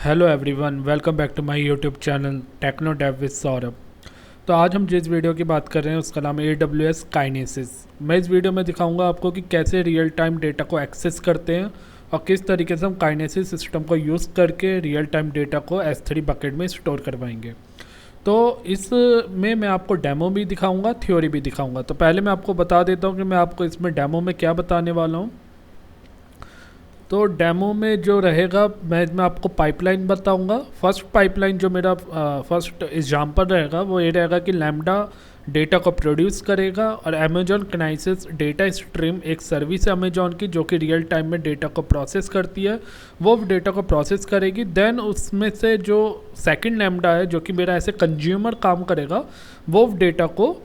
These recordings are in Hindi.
Hello everyone, welcome back to my YouTube channel Techno Dev with Saurabh. तो आज हम जिस वीडियो की बात कर रहे हैं उसका नाम है AWS काइनेसिस। मैं इस वीडियो में दिखाऊंगा आपको कि कैसे रियल टाइम डेटा को एक्सेस करते हैं और किस तरीके से हम काइनेसिस सिस्टम को यूज़ करके रियल टाइम डेटा को S3 बकेट में स्टोर करवाएंगे। तो इसमें मैं आपको डेमो भी दिखाऊंगा, थ्योरी भी दिखाऊंगा। तो पहले मैं आपको बता देता हूँ कि मैं आपको इसमें डेमो में क्या बताने वाला हूँ। तो डेमो में जो रहेगा मैं इसमें आपको पाइपलाइन बताऊंगा। फर्स्ट पाइपलाइन जो मेरा फर्स्ट एग्जाम्पल रहेगा वो ये रहेगा कि लैम्बडा डेटा को प्रोड्यूस करेगा और अमेजॉन काइनेसिस डेटा स्ट्रीम एक सर्विस है अमेजॉन की जो कि रियल टाइम में डेटा को प्रोसेस करती है। वो डेटा को प्रोसेस करेगी, देन उसमें से जो सेकंड लैम्बडा है जो कि मेरा ऐसे कंज्यूमर काम करेगा वो डेटा को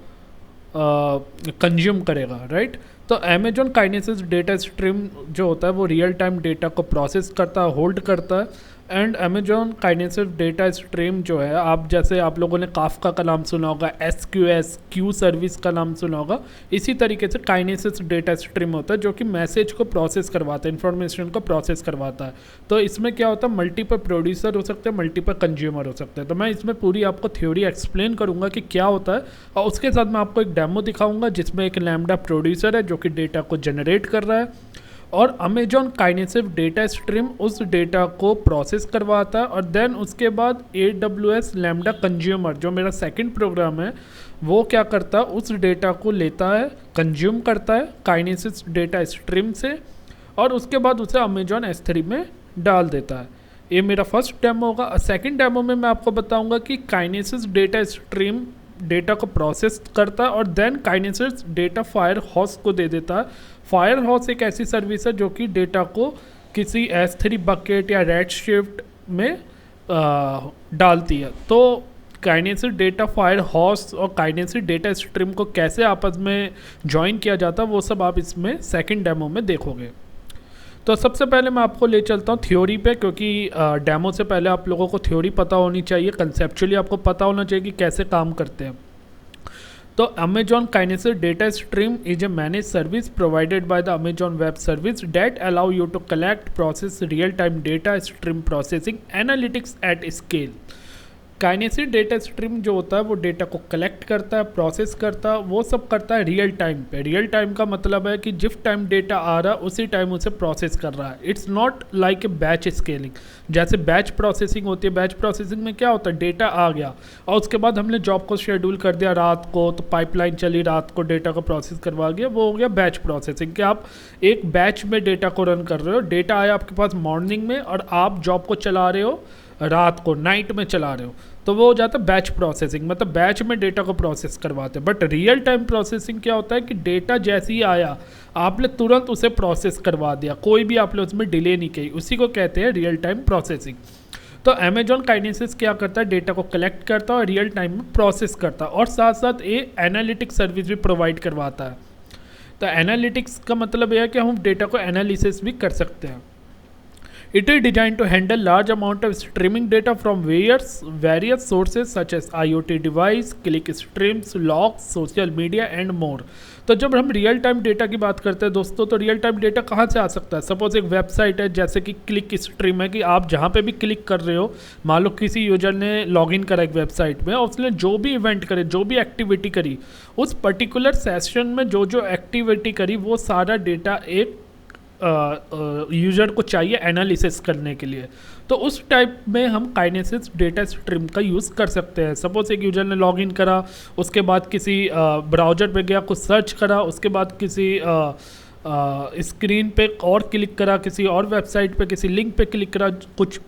कंज्यूम करेगा, राइट। तो अमेजॉन काइनेसिस डेटा स्ट्रीम जो होता है वो रियल टाइम डेटा को प्रोसेस करता है, होल्ड करता है। And Amazon Kinesis data stream जो है, आप जैसे आप लोगों ने काफका का नाम सुना होगा, SQS क्यू सर्विस का नाम सुना होगा, इसी तरीके से काइनेसिस डेटा स्ट्रीम होता है जो कि मैसेज को प्रोसेस करवाता है, इन्फॉर्मेशन को प्रोसेस करवाता है। तो इसमें क्या होता है, मल्टीपल प्रोड्यूसर हो सकते हैं, मल्टीपल कंज्यूमर हो सकते हैं। तो मैं इसमें पूरी आपको थ्योरी एक्सप्लेन करूंगा कि क्या होता है और उसके साथ मैं आपको एक डेमो दिखाऊंगा जिसमें एक लैम्बडा प्रोड्यूसर है जो कि डेटा को जनरेट कर रहा है और अमेजॉन काइनेसिस डेटा स्ट्रीम उस डेटा को प्रोसेस करवाता है। और देन उसके बाद AWS लैम्बडा कंज्यूमर जो मेरा सेकंड प्रोग्राम है वो क्या करता है, उस डेटा को लेता है, कंज्यूम करता है काइनेसिस डेटा स्ट्रीम से और उसके बाद उसे अमेजॉन S3 में डाल देता है। ये मेरा फर्स्ट डेमो होगा। सेकंड डेमो में मैं आपको बताऊंगा कि काइनेसिस डेटा स्ट्रीम डेटा को प्रोसेस करता है और then Kinesis data firehose को दे देता है। फायर हाउस एक ऐसी सर्विस है जो कि डेटा को किसी S3 बकेट या रेडशिफ्ट में डालती है। तो काइनेसिस डेटा फायर हाउस और काइनेसिस डेटा स्ट्रीम को कैसे आपस में ज्वाइन किया जाता है वो सब आप इसमें सेकंड डेमो में देखोगे। तो सबसे पहले मैं आपको ले चलता हूँ थ्योरी पे, क्योंकि डेमो से पहले आप लोगों को थ्योरी पता होनी चाहिए, कंसेप्चुअली आपको पता होना चाहिए कि कैसे काम करते हैं। तो Amazon Kinesis data stream is a manage service provided by the Amazon web service that allow you to collect process real time data stream processing analytics at scale. Kinesis data stream जो होता है वो डेटा को कलेक्ट करता है, प्रोसेस करता है, वो सब करता है रियल टाइम पे। रियल टाइम का मतलब है कि जिस टाइम डेटा आ रहा है उसी टाइम उसे प्रोसेस कर रहा है। It's not like a batch scaling. जैसे बैच प्रोसेसिंग होती है, बैच प्रोसेसिंग में क्या होता है, डेटा आ गया और उसके बाद हमने जॉब को शेड्यूल कर दिया रात को, तो पाइपलाइन चली, रात को डेटा को प्रोसेस करवा गया, वो हो गया बैच प्रोसेसिंग। कि आप एक बैच में डेटा को रन कर रहे हो, डेटा आया आपके पास मॉर्निंग में और आप जॉब को चला रहे हो रात को, नाइट में चला रहे हो, तो वो हो जाता है बैच प्रोसेसिंग। मतलब बैच में डेटा को प्रोसेस करवाते हैं। बट रियल टाइम प्रोसेसिंग क्या होता है कि डेटा जैसे ही आया आपने तुरंत उसे प्रोसेस करवा दिया, कोई भी आपने उसमें डिले नहीं की, उसी को कहते हैं रियल टाइम प्रोसेसिंग। तो अमेजॉन काइनेसिस क्या करता है, डेटा को कलेक्ट करता है और रियल टाइम में प्रोसेस करता है और साथ साथ ये एनालिटिक्स सर्विस भी प्रोवाइड करवाता है। तो एनालिटिक्स का मतलब यह है कि हम डेटा को एनालिसिस भी कर सकते हैं। It is designed to handle large amount of streaming data from various sources such as IoT device, click streams, logs, social media and more। तो जब हम रियल टाइम डेटा की बात करते हैं दोस्तों, तो रियल टाइम डेटा कहाँ से आ सकता है। सपोज एक वेबसाइट है जैसे कि क्लिक स्ट्रीम है, कि आप जहाँ पे भी क्लिक कर रहे हो, मान लो किसी यूजर ने लॉगिन करा एक वेबसाइट में और उसने जो भी इवेंट करे, जो भी एक्टिविटी करी, उस पर्टिकुलर सेशन में जो जो एक्टिविटी करी वो सारा डेटा एक यूज़र को चाहिए एनालिसिस करने के लिए। तो उस टाइप में हम काइनेसिस डेटा स्ट्रीम का यूज़ कर सकते हैं। सपोज एक यूज़र ने लॉगिन करा, उसके बाद किसी ब्राउज़र पे गया, कुछ सर्च करा, उसके बाद किसी स्क्रीन पे और क्लिक करा, किसी और वेबसाइट पे किसी लिंक पे क्लिक करा, कुछ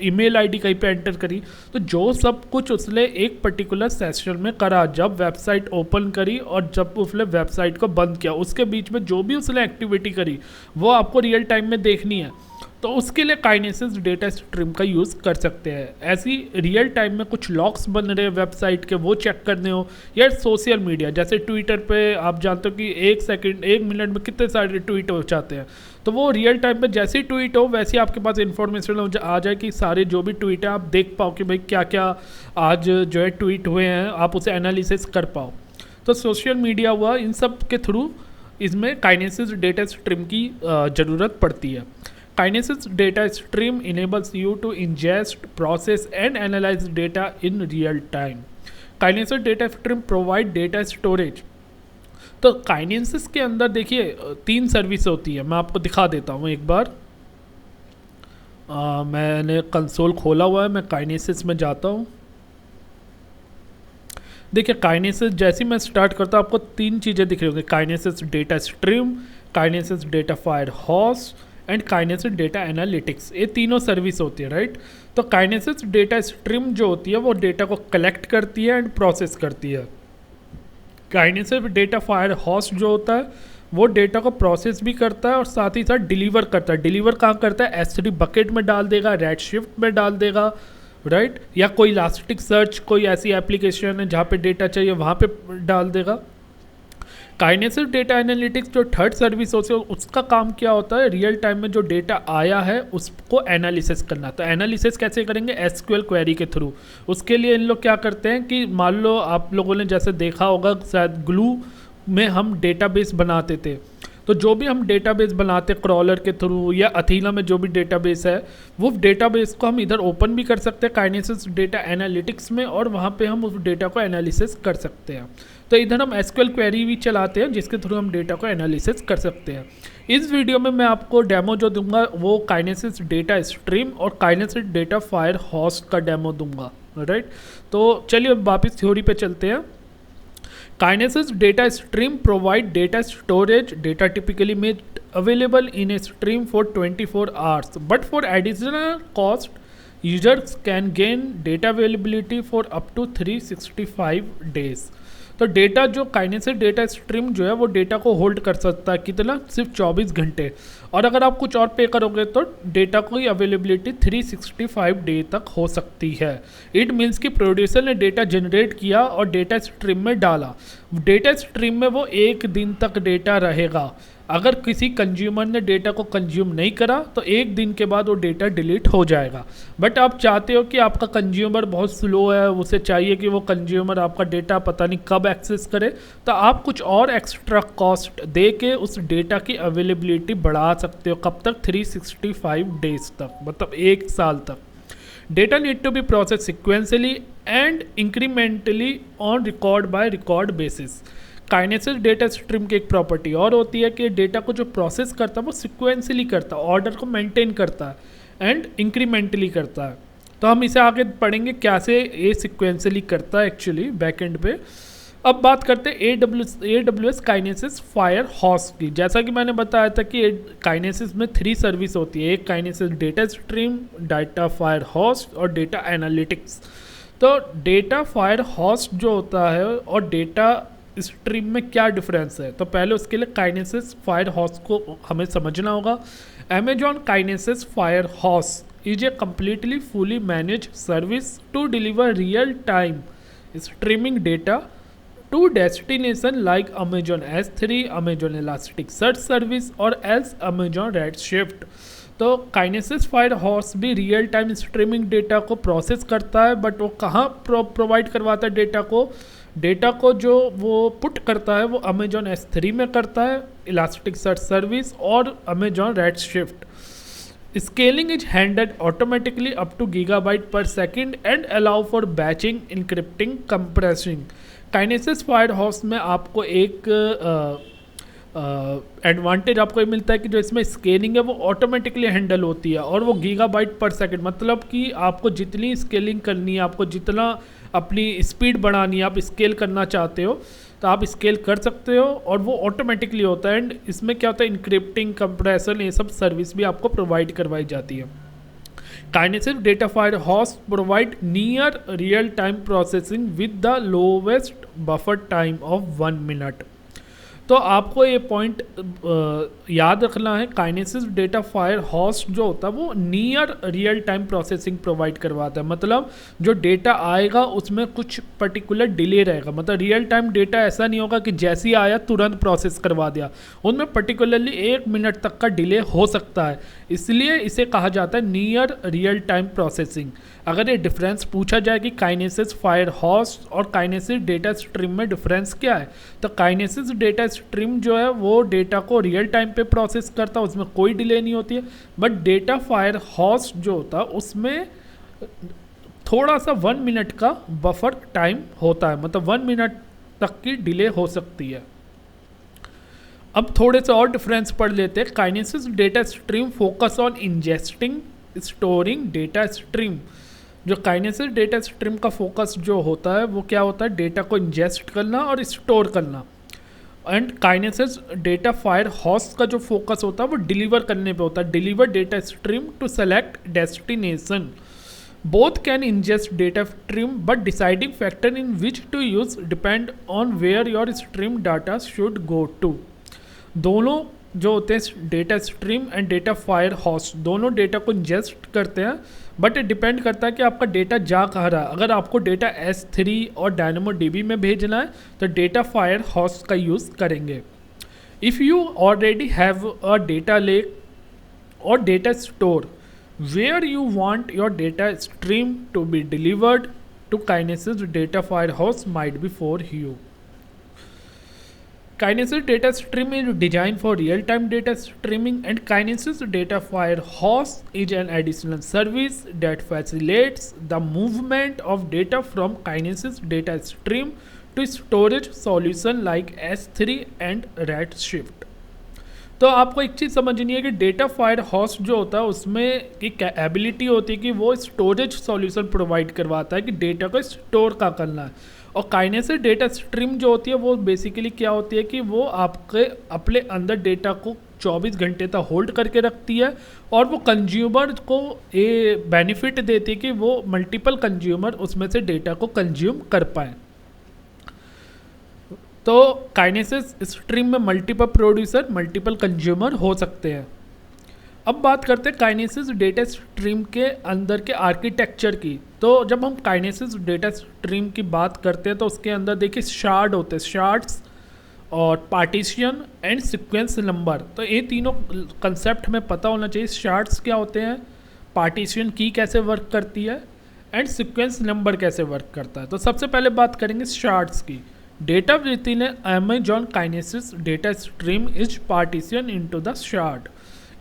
ईमेल आईडी कहीं पे एंटर करी, तो जो सब कुछ उसने एक पर्टिकुलर सेशन में करा, जब वेबसाइट ओपन करी और जब उसने वेबसाइट को बंद किया, उसके बीच में जो भी उसने एक्टिविटी करी वो आपको रियल टाइम में देखनी है। तो उसके लिए काइनेसिस डेटा स्ट्रीम का यूज़ कर सकते हैं। ऐसी रियल टाइम में कुछ लॉग्स बन रहे हैं वेबसाइट के, वो चेक करने हो, या सोशल मीडिया जैसे ट्विटर पे आप जानते हो कि एक मिनट में कितने सारे ट्वीट हो जाते हैं, तो वो रियल टाइम पे जैसे ही ट्वीट हो वैसे ही आपके पास इन्फॉर्मेशन आ जाए कि सारे जो भी ट्वीट है आप देख पाओ कि भाई क्या क्या आज जो है ट्वीट हुए हैं, आप उसे एनालिसिस कर पाओ। तो सोशल मीडिया हुआ, इन सब के थ्रू इसमें काइनेसिस डेटा स्ट्रीम की ज़रूरत पड़ती है। Kinesis data stream enables you to ingest, process and analyze data in real time. Kinesis data stream provide data storage. तो काइनेसिस के अंदर देखिए 3 सर्विस होती है, मैं आपको दिखा देता हूँ एक बार। मैंने कंसोल खोला हुआ है, मैं काइनेसिस में जाता हूँ। देखिए काइनेसिस जैसे मैं स्टार्ट करता हूँ आपको 3 चीज़ें दिख रही होंगी, kinesis data stream, kinesis data fire horse and kinesis data analytics. ये तीनों सर्विस होती है, राइट। तो काइनेसिस डेटा स्ट्रीम जो होती है वो डेटा को कलेक्ट करती है एंड प्रोसेस करती है। काइनेसिस डेटा फायर हॉर्स जो होता है वो डेटा को प्रोसेस भी करता है और साथ ही साथ डिलीवर करता है। डिलीवर कहाँ करता है, S3 बकेट में डाल देगा, रेडशिफ्ट में डाल देगा, राइट, या कोई इलास्टिक सर्च, कोई ऐसी एप्लीकेशन है जहाँ पे डेटा चाहिए वहाँ पे डाल देगा। काइनेसिस डेटा एनालिटिक्स जो थर्ड सर्विस होती है उसका काम क्या होता है, रियल टाइम में जो डेटा आया है उसको एनालिसिस करना। तो एनालिसिस कैसे करेंगे, SQL क्वेरी के थ्रू। उसके लिए इन लोग क्या करते हैं कि मान लो आप लोगों ने जैसे देखा होगा शायद ग्लू में हम डेटाबेस बनाते थे, तो जो भी हम डेटाबेस बनाते क्रॉलर के थ्रू या अथीना में जो भी डेटाबेस है वो डेटाबेस को हम इधर ओपन भी कर सकते हैं काइनेसिस डेटा एनालिटिक्स में और वहाँ पे हम उस डेटा को एनालिसिस कर सकते हैं। तो इधर हम SQL क्वेरी भी चलाते हैं जिसके थ्रू हम डेटा को एनालिसिस कर सकते हैं। इस वीडियो में मैं आपको डेमो जो दूंगा वो काइनेसिस डेटा स्ट्रीम और काइनेसिस डेटा फायर हॉर्स का डेमो दूंगा, राइट। तो चलिए अब वापस थ्योरी पे चलते हैं। Kinesis data stream provide data storage. Data typically made available in a stream for 24 hours, but for additional cost, users can gain data availability for up to 365 days. तो डेटा जो काइनेसिस डेटा स्ट्रीम जो है वो डेटा को होल्ड कर सकता है कितना, सिर्फ 24 घंटे। और अगर आप कुछ और पे करोगे तो डेटा की अवेलेबिलिटी 365 डे तक हो सकती है। इट मीन्स कि प्रोड्यूसर ने डेटा जनरेट किया और डेटा स्ट्रीम में डाला, डेटा स्ट्रीम में वो 1 दिन तक डेटा रहेगा। अगर किसी कंज्यूमर ने डेटा को कंज्यूम नहीं करा तो 1 दिन के बाद वो डेटा डिलीट हो जाएगा। बट आप चाहते हो कि आपका कंज्यूमर बहुत स्लो है, उसे चाहिए कि वो कंज्यूमर आपका डेटा पता नहीं कब एक्सेस करे, तो आप कुछ और एक्स्ट्रा कॉस्ट दे के उस डेटा की अवेलेबिलिटी बढ़ा सकते हो। कब तक, 365 डेज तक, मतलब 1 साल तक। Data need to be process sequentially and incrementally on record by record basis. Kinesis data stream की एक प्रॉपर्टी और होती है कि डेटा को जो प्रोसेस करता है वो सिक्वेंसली करता है, ऑर्डर को मेंटेन करता है एंड इंक्रीमेंटली करता है। तो हम इसे आगे पढ़ेंगे कैसे ये सिक्वेंसली करता है एक्चुअली बैकएंड पे। अब बात करते हैं AWS काइनेसिस फायर हॉर्स की। जैसा कि मैंने बताया था कि काइनेसिस में 3 सर्विस होती है, एक kinesis data stream, data fire horse और डेटा एनालिटिक्स। तो डेटा फायर हॉर्स जो होता है और डेटा स्ट्रीम में क्या डिफरेंस है, तो पहले उसके लिए काइनेसिस फायर हॉर्स को हमें समझना होगा। Amazon Kinesis Fire Horse is a completely fully managed service to deliver real-time streaming data to destination like Amazon S3, Amazon Elasticsearch Service और else Amazon Redshift। तो काइनेसिस फायर हॉर्स भी रियल टाइम स्ट्रीमिंग डेटा को प्रोसेस करता है, बट वो कहाँ प्रोवाइड करवाता है डेटा को जो वो पुट करता है वो अमेजॉन S3 में करता है, इलास्टिक सर्च सर्विस और Amazon Redshift. Scaling is handled automatically up to gigabyte per second and allow for batching, encrypting, compressing. Kinesis Firehose में आपको एक एडवांटेज आपको ये मिलता है कि जो इसमें स्केलिंग है वो ऑटोमेटिकली हैंडल होती है और वो गीगाबाइट पर सेकंड, मतलब कि आपको जितनी स्केलिंग करनी है, आपको जितना अपनी स्पीड बढ़ानी है, आप स्केल करना चाहते हो तो आप स्केल कर सकते हो और वो ऑटोमेटिकली होता है। एंड इसमें क्या होता है, इनक्रिप्टिंग, कंप्रेशन, ये सब सर्विस भी आपको प्रोवाइड करवाई जाती है। Kinesis data fire horse provide near real time processing with the lowest buffer time of 1 minute. तो आपको ये पॉइंट याद रखना है, काइनेसिस डेटा फायर हॉर्स जो होता है वो near real time processing provide करवाता है। मतलब जो डेटा आएगा उसमें कुछ पर्टिकुलर डिले रहेगा, मतलब रियल टाइम डेटा ऐसा नहीं होगा कि जैसे ही आया तुरंत प्रोसेस करवा दिया, उनमें पर्टिकुलरली 1 मिनट तक का डिले हो सकता है, इसलिए इसे कहा जाता है नियर रियल टाइम प्रोसेसिंग। अगर ये डिफरेंस पूछा जाए कि काइनेसिस फायर हॉर्स और काइनेसिस डेटा स्ट्रीम में डिफरेंस क्या है, तो काइनेसिस डेटा स्ट्रीम जो है वो डेटा को रियल टाइम पे प्रोसेस करता है, उसमें कोई डिले नहीं होती है। बट डेटा फायर हॉस्ट जो होता है उसमें थोड़ा सा 1 मिनट का बफर टाइम होता है, मतलब 1 मिनट तक की डिले हो सकती है। अब थोड़े से और डिफरेंस पढ़ लेते हैं। Kinesis data stream focus on ingesting storing data stream. जो काइनेसिस डेटा स्ट्रीम का फोकस जो होता है वो क्या होता है, डेटा को इंजेस्ट करना और स्टोर करना। And kinesis data firehose का जो फोकस होता है वो डिलीवर करने पे होता है, deliver data stream to select destination. Both can ingest data stream, but deciding factor in which to use depend on where your stream data should go to. दोनों जो होते हैं data stream and data fire host, दोनों डेटा को इंजेस्ट करते हैं, बट डिपेंड करता है कि आपका डेटा जा कहाँ रहा है। अगर आपको डेटा S3 और DynamoDB में भेजना है तो डेटा फायर हॉस्ट का यूज़ करेंगे। If you already have a data lake or data store where you want your data stream to be delivered to, Kinesis data fire host might be for you. Kinesis data stream is designed for real-time data streaming, and Kinesis data fire host is an additional service that facilitates the movement of data from Kinesis data stream to storage solution like S3 and Redshift. तो आपको एक चीज़ समझनी है कि डेटा फायर हॉस्ट जो होता है उसमें एक एबिलिटी होती है कि वो स्टोरेज सॉल्यूशन प्रोवाइड करवाता है कि डेटा को स्टोर का करना है। और काइनेसिस डेटा स्ट्रीम जो होती है वो बेसिकली क्या होती है कि वो आपके अपने अंदर डेटा को 24 घंटे तक होल्ड करके रखती है, और वो कंज्यूमर को ये बेनिफिट देती है कि वो मल्टीपल कंज्यूमर उसमें से डेटा को कंज्यूम कर पाएँ। तो काइनेसिस स्ट्रीम में मल्टीपल प्रोड्यूसर मल्टीपल कंज्यूमर हो सकते हैं। अब बात करते हैं काइनेसिस डेटा स्ट्रीम के अंदर के आर्किटेक्चर की। तो जब हम काइनेसिस डेटा स्ट्रीम की बात करते हैं तो उसके अंदर देखिए शार्ड होते हैं, शार्ड्स और पार्टीशन एंड सीक्वेंस नंबर। तो ये तीनों कंसेप्ट हमें पता होना चाहिए। शार्ड्स क्या होते हैं, पार्टीशन की कैसे वर्क करती है, एंड सीक्वेंस नंबर कैसे वर्क करता है। तो सबसे पहले बात करेंगे शार्ड्स की। Data within an Amazon Kinesis data stream is partitioned into the shard.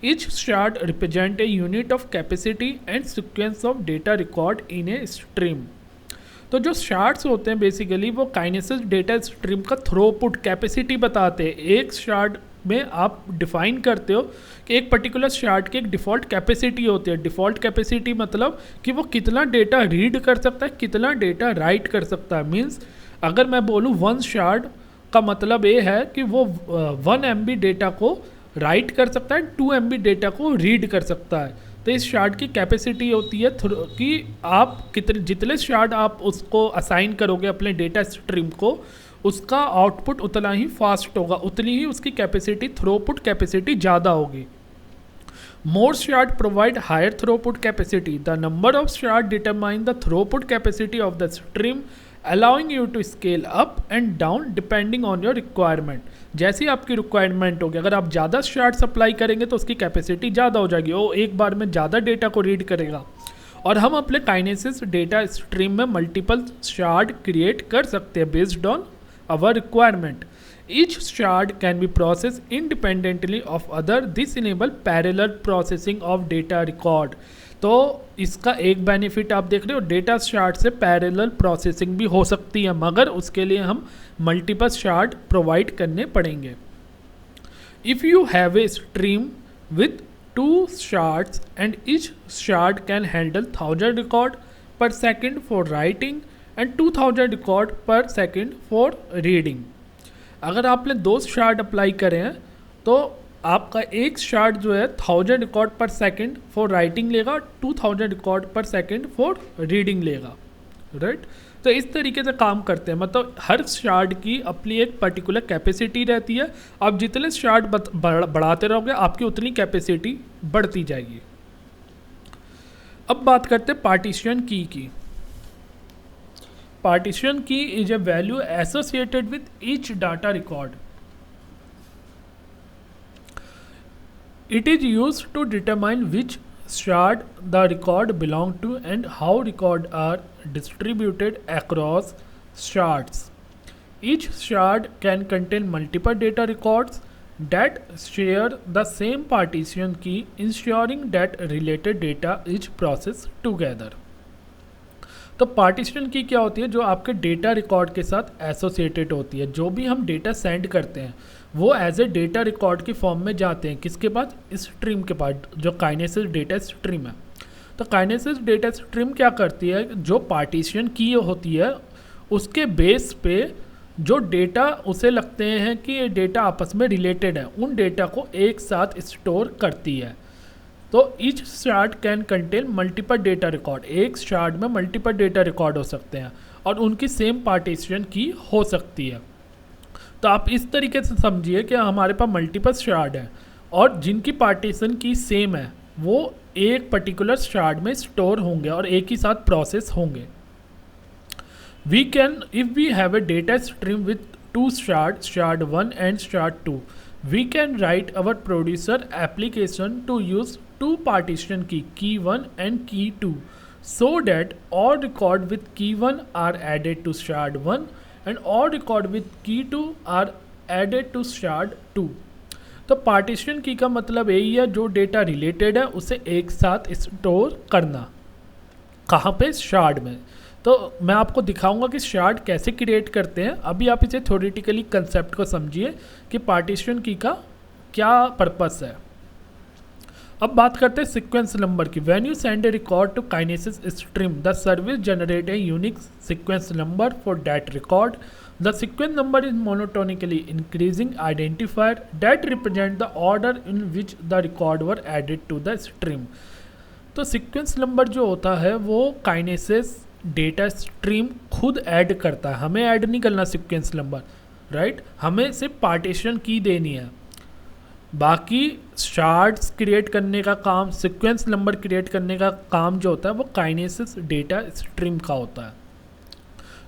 Each shard represents a unit of capacity and sequence of data record in a stream. तो जो शार्ड्स होते हैं बेसिकली वो काइनेसिस डेटा स्ट्रीम का थ्रोपुट कैपेसिटी बताते हैं। एक शार्ड में आप डिफाइन करते हो कि एक पर्टिकुलर शार्ड की एक डिफ़ॉल्ट कैपेसिटी होती है। डिफ़ॉल्ट कैपेसिटी मतलब कि वो कितना डेटा रीड कर सकता है, कितना डेटा राइट कर सकता है। मीन्स अगर मैं बोलूँ 1 शार्ड का मतलब ये है कि वो 1 MB डेटा को राइट कर सकता है, 2 MB डेटा को रीड कर सकता है। तो इस शार्ड की कैपेसिटी होती है कि आप कितने जितने शार्ड आप उसको असाइन करोगे अपने डेटा स्ट्रीम को, उसका आउटपुट उतना ही फास्ट होगा, उतनी ही उसकी कैपेसिटी थ्रोपुट कैपेसिटी ज़्यादा होगी। More shard provide higher throughput capacity. The number of shard determine the throughput capacity of the stream, allowing you to scale up and down depending on your requirement. जैसी आपकी रिक्वायरमेंट होगी, अगर आप ज़्यादा शार्ड सप्लाई करेंगे तो उसकी कैपेसिटी ज़्यादा हो जाएगी, वो एक बार में ज़्यादा डेटा को रीड करेगा। और हम अपने काइनेसिस डेटा स्ट्रीम में मल्टीपल शार्ड क्रिएट कर सकते हैं based on our requirement. Each shard can be processed independently of other. This enable parallel processing of data record. तो इसका एक बेनिफिट आप देख रहे हो, डेटा शार्ड से पैरेलल प्रोसेसिंग भी हो सकती है, मगर उसके लिए हम मल्टीपल शार्ड प्रोवाइड करने पड़ेंगे। If you have a stream with 2 shards and each shard can handle 1000 record per second for writing and 2000 record per second for reading. अगर आपने 2 शार्ड अप्लाई करें हैं तो आपका एक शार्ड जो है 1000 रिकॉर्ड पर सेकंड फॉर राइटिंग लेगा, 2000 रिकॉर्ड पर सेकंड फॉर रीडिंग लेगा, राइट। तो इस तरीके से काम करते हैं, मतलब हर शार्ड की अपनी एक पर्टिकुलर कैपेसिटी रहती है। आप जितने शार्ड बढ़ाते रहोगे आपकी उतनी कैपेसिटी बढ़ती जाएगी। अब बात करते हैं पार्टीशन की। Partition key is a value associated with each data record. It is used to determine which shard the record belong to and how records are distributed across shards. Each shard can contain multiple data records that share the same partition key, ensuring that related data is processed together. तो पार्टीशन की क्या होती है, जो आपके डेटा रिकॉर्ड के साथ एसोसिएटेड होती है। जो भी हम डेटा सेंड करते हैं वो एज ए डेटा रिकॉर्ड की फॉर्म में जाते हैं किसके पास, स्ट्रीम के पास, जो काइनेसिस डेटा स्ट्रीम है। तो काइनेसिस डेटा स्ट्रीम क्या करती है, जो पार्टीशन की होती है उसके बेस पे जो डेटा उसे लगते हैं कि ये डेटा आपस में रिलेटेड है, उन डेटा को एक साथ स्टोर करती है। तो each shard can contain multiple data record, एक शार्ड में मल्टीपल डेटा रिकॉर्ड हो सकते हैं और उनकी सेम पार्टीशन की हो सकती है। तो आप इस तरीके से समझिए कि हमारे पास मल्टीपल शार्ड हैं और जिनकी पार्टीशन की सेम है वो एक पर्टिकुलर शार्ड में स्टोर होंगे और एक ही साथ प्रोसेस होंगे। We can, if we have a data stream with two shards, shard 1 and shard 2, we can write our producer application to use two partition key 1 and key 2, so that all record with key 1 are added to shard 1 and all record with key 2 are added to shard 2. तो पार्टीशन की का मतलब यही है, जो डेटा रिलेटेड है उसे एक साथ स्टोर करना। कहाँ पे, शार्ड में। तो मैं आपको दिखाऊंगा कि शार्ड कैसे क्रिएट करते हैं। अभी आप इसे थ्योरेटिकली कंसेप्ट को समझिए कि पार्टीशन की का क्या पर्पस है। अब बात करते हैं सीक्वेंस नंबर की। When you send a record to Kinesis stream, the service generate a unique sequence number for that record. The sequence number is monotonically increasing identifier that represent the order in which the record were added to the stream. तो सीक्वेंस नंबर जो होता है वो काइनेसिस डेटा स्ट्रीम खुद ऐड करता है, हमें ऐड नहीं करना सीक्वेंस नंबर, राइट। हमें सिर्फ पार्टीशन की देनी है, बाकी शार्ड्स क्रिएट करने का काम, सीक्वेंस नंबर क्रिएट करने का काम जो होता है वो काइनेसिस डेटा स्ट्रीम का होता है।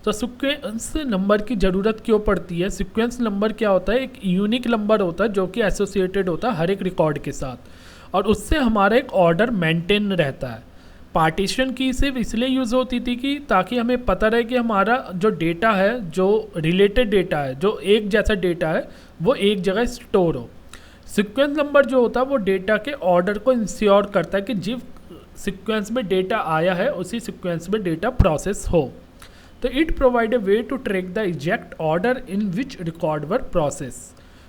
तो सीक्वेंस नंबर की ज़रूरत क्यों पड़ती है? सीक्वेंस नंबर क्या होता है, एक यूनिक नंबर होता है जो कि एसोसिएटेड होता है हर एक रिकॉर्ड के साथ और उससे हमारा एक ऑर्डर मेंटेन रहता है। पार्टीशन की सिर्फ इसलिए यूज़ होती थी कि ताकि हमें पता रहे कि हमारा जो डेटा है, जो रिलेटेड डेटा है, जो एक जैसा डेटा है, वो एक जगह स्टोर हो। सीक्वेंस नंबर जो होता है वो डेटा के ऑर्डर को इंश्योर करता है कि जिस सीक्वेंस में डेटा आया है उसी सीक्वेंस में डेटा प्रोसेस हो। तो it provide a way to track the exact order in which record were process.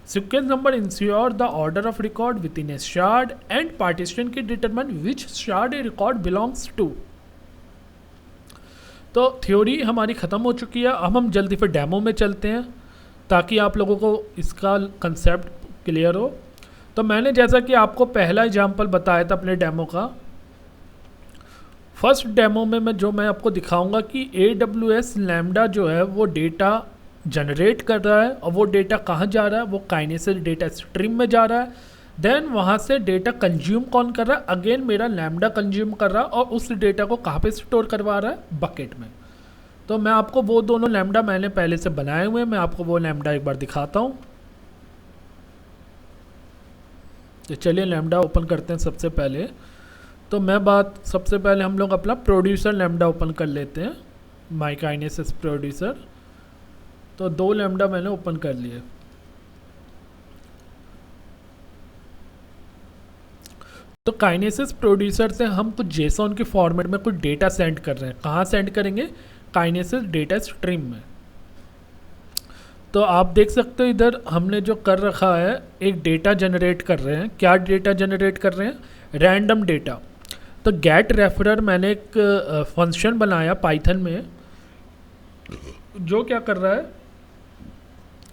Sequence number ensure the order of record within a shard and partition can determine which shard a record belongs to. तो थ्योरी हमारी ख़त्म हो चुकी है। अब हम जल्दी फिर डेमो में चलते हैं ताकि आप लोगों को इसका कंसेप्ट क्लियर हो। तो मैंने जैसा कि आपको पहला एग्जांपल बताया था अपने डेमो का, फर्स्ट डेमो में मैं आपको दिखाऊंगा कि AWS लैम्डा जो है वो डेटा जनरेट कर रहा है और वो डेटा कहाँ जा रहा है, वो काइनेसिस डेटा स्ट्रीम में जा रहा है। देन वहाँ से डेटा कंज्यूम कौन कर रहा है, अगेन मेरा लैम्डा कंज्यूम कर रहा है और उस डेटा को कहाँ पे स्टोर करवा रहा है, बकेट में। तो मैं आपको वो दोनों लैम्डा मैंने पहले से बनाए हुए हैं, मैं आपको वो लैम्डा एक बार दिखाता हूँ। तो चलिए लैम्डा ओपन करते हैं सबसे पहले। तो सबसे पहले हम लोग अपना प्रोड्यूसर लैम्डा ओपन कर लेते हैं, माई काइनेसिस प्रोड्यूसर। तो 2 लैम्डा मैंने ओपन कर लिए। तो काइनेसिस प्रोड्यूसर से हम कुछ जेसॉन के फॉर्मेट में कुछ डेटा सेंड कर रहे हैं। कहाँ सेंड करेंगे, काइनेसिस डेटा स्ट्रीम में। तो आप देख सकते हो इधर हमने जो कर रखा है, एक डेटा जनरेट कर रहे हैं। क्या डेटा जनरेट कर रहे हैं, रैंडम डेटा। तो गेट रेफरर मैंने एक फंक्शन बनाया पाइथन में जो क्या कर रहा है,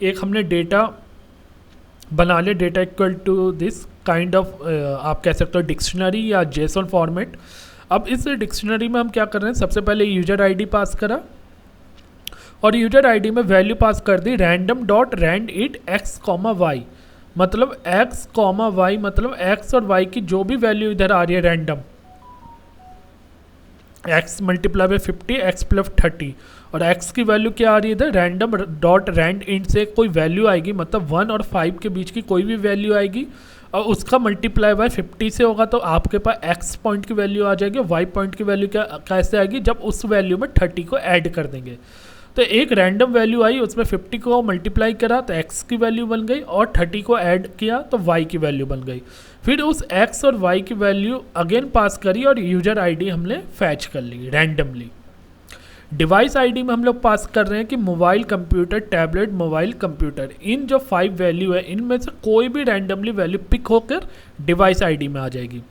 एक हमने डेटा बना लिया, data equal to this kind of आप कह सकते हो डिक्शनरी या जेसॉन फॉर्मेट। अब इस डिक्शनरी में हम क्या कर रहे हैं, सबसे पहले यूजर आईडी पास करा और यूजर आईडी में वैल्यू पास कर दी random dot randint x comma y. मतलब एक्स कॉमा वाई मतलब एक्स और वाई की जो भी वैल्यू इधर आ रही है random, x multiply by 50 x plus 30 और x की वैल्यू क्या आ रही है इधर, रैंडम डॉट रैंड इंट से कोई वैल्यू आएगी, मतलब 1 और 5 के बीच की कोई भी वैल्यू आएगी और उसका मल्टीप्लाई बाय 50 से होगा तो आपके पास x पॉइंट की वैल्यू आ जाएगी। y पॉइंट की वैल्यू क्या कैसे आएगी, जब उस वैल्यू में 30 को ऐड कर देंगे। तो एक रैंडम वैल्यू आई, उसमें 50 को मल्टीप्लाई करा तो x की वैल्यू बन गई, और 30 को ऐड किया तो y की वैल्यू बन गई। फिर उस x और y की वैल्यू अगेन पास करी और यूजर आईडी हमने फैच कर ली रैंडमली। डिवाइस आईडी में हम लोग पास कर रहे हैं कि mobile computer, tablet, mobile computer, इन जो 5 वैल्यू है इनमें से कोई भी रैंडमली वैल्यू पिक होकर डिवाइस आईडी में आ जाएगी।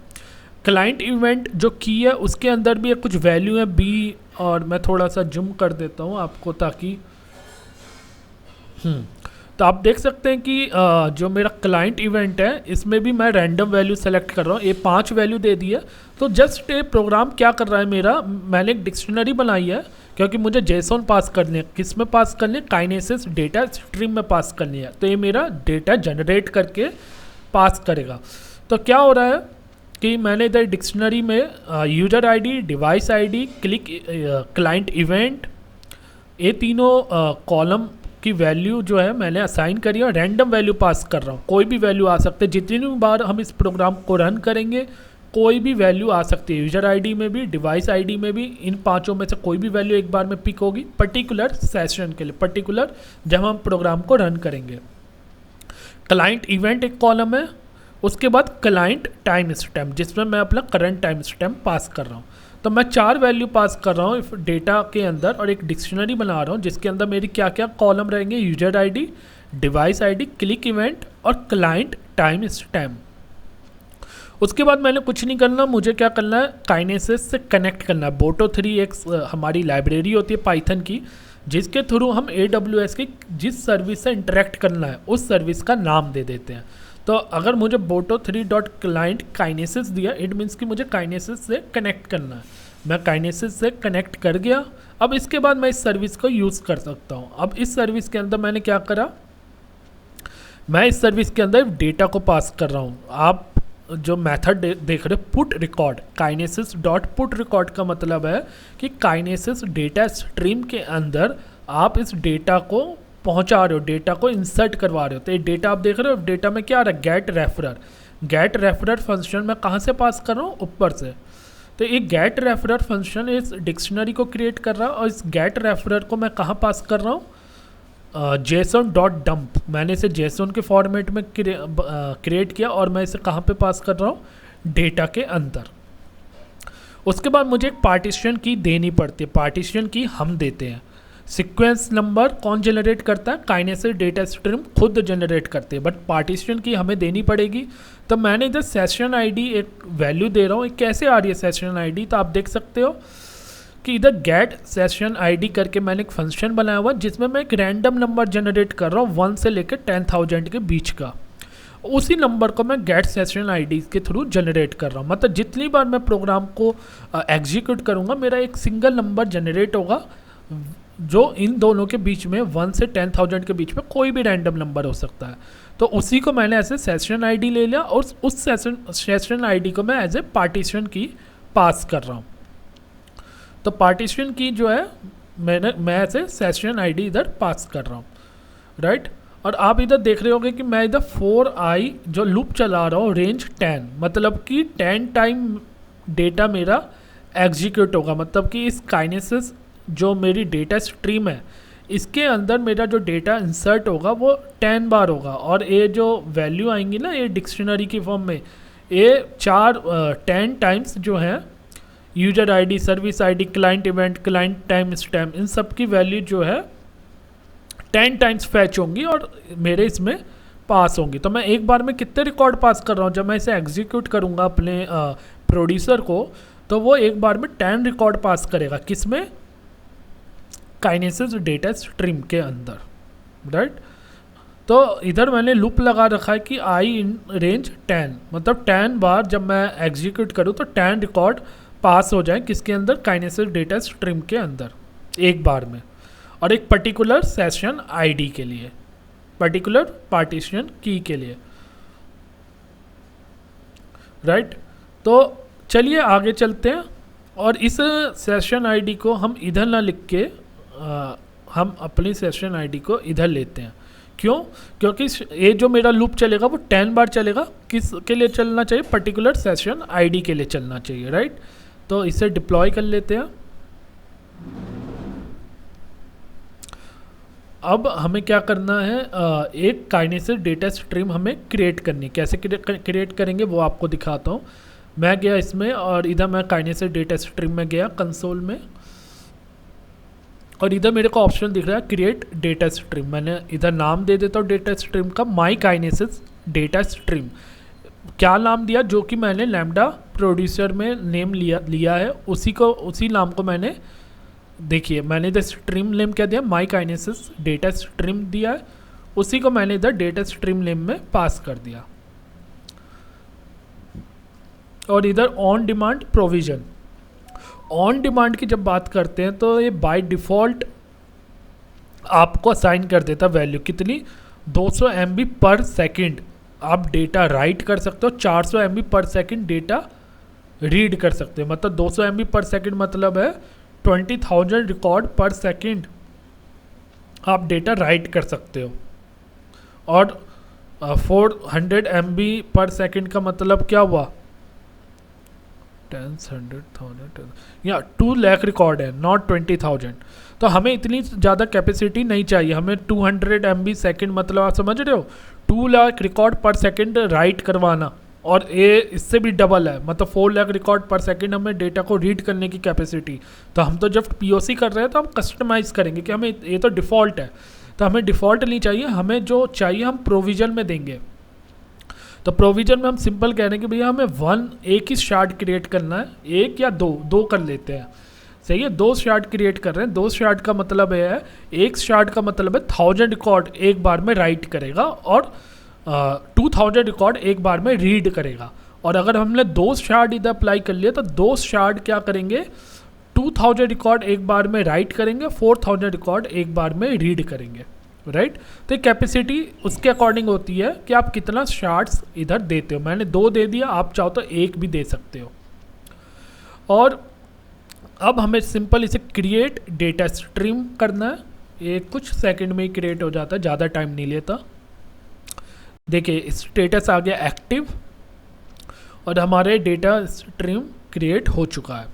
क्लाइंट इवेंट जो की है उसके अंदर भी कुछ वैल्यू है b, और मैं थोड़ा सा जूम कर देता हूँ आपको ताकि तो आप देख सकते हैं कि जो मेरा क्लाइंट इवेंट है इसमें भी मैं रैंडम वैल्यू सेलेक्ट कर रहा हूँ। ये 5 वैल्यू दे दी है। तो जस्ट ये प्रोग्राम क्या कर रहा है मेरा, मैंने एक डिक्शनरी बनाई है क्योंकि मुझे जेसॉन पास करनी है। किस में पास करनी है? काइनेसिस डेटा स्ट्रीम में पास करनी है। तो ये मेरा डेटा जनरेट करके पास करेगा। तो क्या हो रहा है कि मैंने इधर डिक्शनरी में user ID, device ID, client event, ये तीनों कॉलम की वैल्यू जो है मैंने असाइन करी और रैंडम वैल्यू पास कर रहा हूँ। कोई भी वैल्यू आ सकते है, जितनी भी बार हम इस प्रोग्राम को रन करेंगे कोई भी वैल्यू आ सकती है। यूजर आईडी में भी, डिवाइस आईडी में भी, इन पांचों में से कोई भी वैल्यू एक बार में पिक होगी पर्टिकुलर सेशन के लिए, पर्टिकुलर जब हम प्रोग्राम को रन करेंगे। क्लाइंट इवेंट एक कॉलम है, उसके बाद क्लाइंट टाइम स्टैम्प जिसमें मैं अपना करंट टाइम स्टैम्प पास कर रहा हूँ। तो मैं 4 वैल्यू पास कर रहा हूँ डेटा के अंदर और एक डिक्शनरी बना रहा हूँ जिसके अंदर मेरी क्या क्या कॉलम रहेंगे, user ID, device ID, click event और क्लाइंट टाइम स्टैम्प। उसके बाद मैंने कुछ नहीं करना, मुझे क्या करना है, काइनेसिस से कनेक्ट करना है। बोटो3 एक हमारी लाइब्रेरी होती है पाइथन की जिसके थ्रू हम AWS की जिस सर्विस से इंटरेक्ट करना है उस सर्विस का नाम दे देते हैं। तो अगर मुझे boto3.client काइनेसिस दिया, इट मीन्स कि मुझे काइनेसिस से कनेक्ट करना है। मैं काइनेसिस से कनेक्ट कर गया। अब इसके बाद मैं इस सर्विस को यूज़ कर सकता हूँ। अब इस सर्विस के अंदर मैंने क्या करा, मैं इस सर्विस के अंदर डेटा को पास कर रहा हूँ। आप जो मेथड देख रहे हो put record, kinesis dot put record का मतलब है कि काइनेसिस डेटा स्ट्रीम के अंदर आप इस डेटा को पहुंचा रहे हो, डेटा को इंसर्ट करवा रहे हो। तो ये डेटा आप देख रहे हो, डेटा में क्या आ रहा है, get referrer. Get referrer function मैं कहाँ से पास कर रहा हूँ, ऊपर से। तो एक गेट रेफरर फंक्शन इस डिक्शनरी को क्रिएट कर रहा है और इस गेट रेफरर को मैं कहाँ पास कर रहा हूँ, जेसन डॉट डंप। मैंने इसे जेसन के फॉर्मेट में क्रिएट किया और मैं इसे कहाँ पे पास कर रहा हूँ, डेटा के अंदर। उसके बाद मुझे एक पार्टीशन की देनी पड़ती है। पार्टीशन की हम देते हैं। सीक्वेंस नंबर कौन जनरेट करता है, काइनेसिस डेटा स्ट्रीम खुद जनरेट करते हैं, बट पार्टीशन की हमें देनी पड़ेगी। तो मैंने इधर सेशन आईडी एक वैल्यू दे रहा हूँ। कैसे आ रही है सेशन आईडी, तो आप देख सकते हो कि इधर गेट सेशन आईडी करके मैंने एक फंक्शन बनाया हुआ जिसमें मैं एक रैंडम नंबर जनरेट कर रहा हूँ 1 से लेकर 10,000 के बीच का। उसी नंबर को मैं गेट सेशन आईडी के थ्रू जनरेट कर रहा हूँ। मतलब जितनी बार मैं प्रोग्राम को एग्जीक्यूट करूँगा मेरा एक सिंगल नंबर जनरेट होगा जो इन दोनों के बीच में 1 से 10,000 के बीच में कोई भी रैंडम नंबर हो सकता है। तो उसी को मैंने ऐसे सेशन आईडी ले लिया और उस सेशन आईडी को मैं एज ए पार्टीशन की पास कर रहा हूँ। तो पार्टीशन की जो है मैं ऐसे सेशन आईडी इधर पास कर रहा हूँ, राइट। और आप इधर देख रहे होंगे कि मैं इधर 4i जो लूप चला रहा हूँ रेंज 10, मतलब कि 10 टाइम डेटा मेरा एग्जीक्यूट होगा। मतलब कि इस काइनेसिस जो मेरी डेटा स्ट्रीम है इसके अंदर मेरा जो डेटा इंसर्ट होगा वो 10 बार होगा। और ये जो वैल्यू आएंगी ना ये डिक्शनरी की फॉर्म में, ये 10 टाइम्स जो है user ID, service ID, client event, client time stamp, इन सब की वैल्यू जो है 10 टाइम्स फैच होंगी और मेरे इसमें पास होंगी। तो मैं एक बार में कितने रिकॉर्ड पास कर रहा हूँ, जब मैं इसे एग्जीक्यूट करूँगा अपने प्रोड्यूसर को तो वो एक बार में 10 रिकॉर्ड पास करेगा। किस में, काइनेसिस डेटा स्ट्रीम के अंदर, राइट। तो इधर मैंने लूप लगा रखा है कि आई इन रेंज 10, मतलब 10 बार जब मैं एग्जीक्यूट करूँ तो 10 रिकॉर्ड पास हो जाए किसके अंदर, काइनेसिस डेटा स्ट्रीम के अंदर एक बार में, और एक पर्टिकुलर सेशन आईडी के लिए, पर्टिकुलर पार्टीशन की के लिए, राइट। तो चलिए आगे चलते हैं और इस सेशन आईडी को हम इधर ना लिख के हम अपनी सेशन आईडी को इधर लेते हैं। क्यों, क्योंकि ये जो मेरा लूप चलेगा वो 10 बार चलेगा। किस के लिए चलना चाहिए, पर्टिकुलर सेशन आईडी के लिए चलना चाहिए, राइट। तो इसे डिप्लॉय कर लेते हैं। अब हमें क्या करना है, एक काइनेसिस डेटा स्ट्रीम हमें क्रिएट करनी है। कैसे क्रिएट करेंगे वो आपको दिखाता हूँ। मैं गया इसमें और इधर मैं काइनेसिस डेटा स्ट्रीम में गया कंसोल में, और इधर मेरे को ऑप्शन दिख रहा है क्रिएट डेटा स्ट्रीम। मैंने इधर नाम दे देता हूँ डेटा स्ट्रीम का, माई काइनेसिस डेटा स्ट्रीम। क्या नाम दिया, जो कि मैंने लैम्डा प्रोड्यूसर में नेम लिया है, उसी नाम को मैंने, देखिए मैंने इधर स्ट्रीम नेम क्या दिया, माई काइनेसिस डेटा स्ट्रीम दिया है, उसी को मैंने इधर डेटा स्ट्रीम नेम में पास कर दिया। और इधर on demand provision, on demand की जब बात करते हैं तो ये बाय डिफ़ॉल्ट आपको असाइन कर देता वैल्यू कितनी, 200 MB पर सेकेंड आप डेटा राइट कर सकते हो, 400 MB पर सेकेंड डेटा रीड कर सकते हो। मतलब 200 MB पर सेकेंड मतलब है 20,000 रिकॉर्ड पर सेकेंड आप डेटा राइट कर सकते हो। और 400 MB पर सेकेंड का मतलब क्या हुआ, 100,000 या 2 लाख रिकॉर्ड है, नॉट 20,000। तो हमें इतनी ज़्यादा कैपेसिटी नहीं चाहिए, हमें 200 MB सेकेंड मतलब आप समझ रहे हो, 2 लाख रिकॉर्ड पर सेकेंड राइट करवाना, और ये इससे भी डबल है, मतलब 4 लाख रिकॉर्ड पर सेकेंड हमें डेटा को रीड करने की कैपेसिटी। तो हम तो जब POC कर रहे हैं तो हम कस्टमाइज़ करेंगे कि हमें, ये तो डिफ़ॉल्ट है, तो हमें डिफ़ॉल्ट नहीं चाहिए, हमें जो चाहिए हम प्रोविज़न में देंगे। तो प्रोविज़न में हम सिंपल कह रहे हैं कि भैया हमें एक ही शार्ड क्रिएट करना है, एक या दो कर लेते हैं, सही है। 2 शार्ड क्रिएट कर रहे हैं, 2 शार्ड का मतलब है, एक शार्ड का मतलब है 1000 रिकॉर्ड एक बार में राइट करेगा और 2000 रिकॉर्ड एक बार में रीड करेगा। और अगर हमने 2 शार्ड इधर अप्लाई कर लिया तो 2 शार्ड क्या करेंगे, 2000 रिकॉर्ड एक बार में राइट करेंगे, 4000 रिकॉर्ड एक बार में रीड करेंगे, राइट। तो कैपेसिटी उसके अकॉर्डिंग होती है कि आप कितना शार्ड्स इधर देते हो। मैंने 2 दे दिया, आप चाहो तो 1 भी दे सकते हो। और अब हमें सिंपल इसे क्रिएट डेटा स्ट्रीम करना है, ये कुछ सेकंड में ही क्रिएट हो जाता है, ज़्यादा टाइम नहीं लेता। देखिए स्टेटस आ गया एक्टिव और हमारे डेटा स्ट्रीम क्रिएट हो चुका है।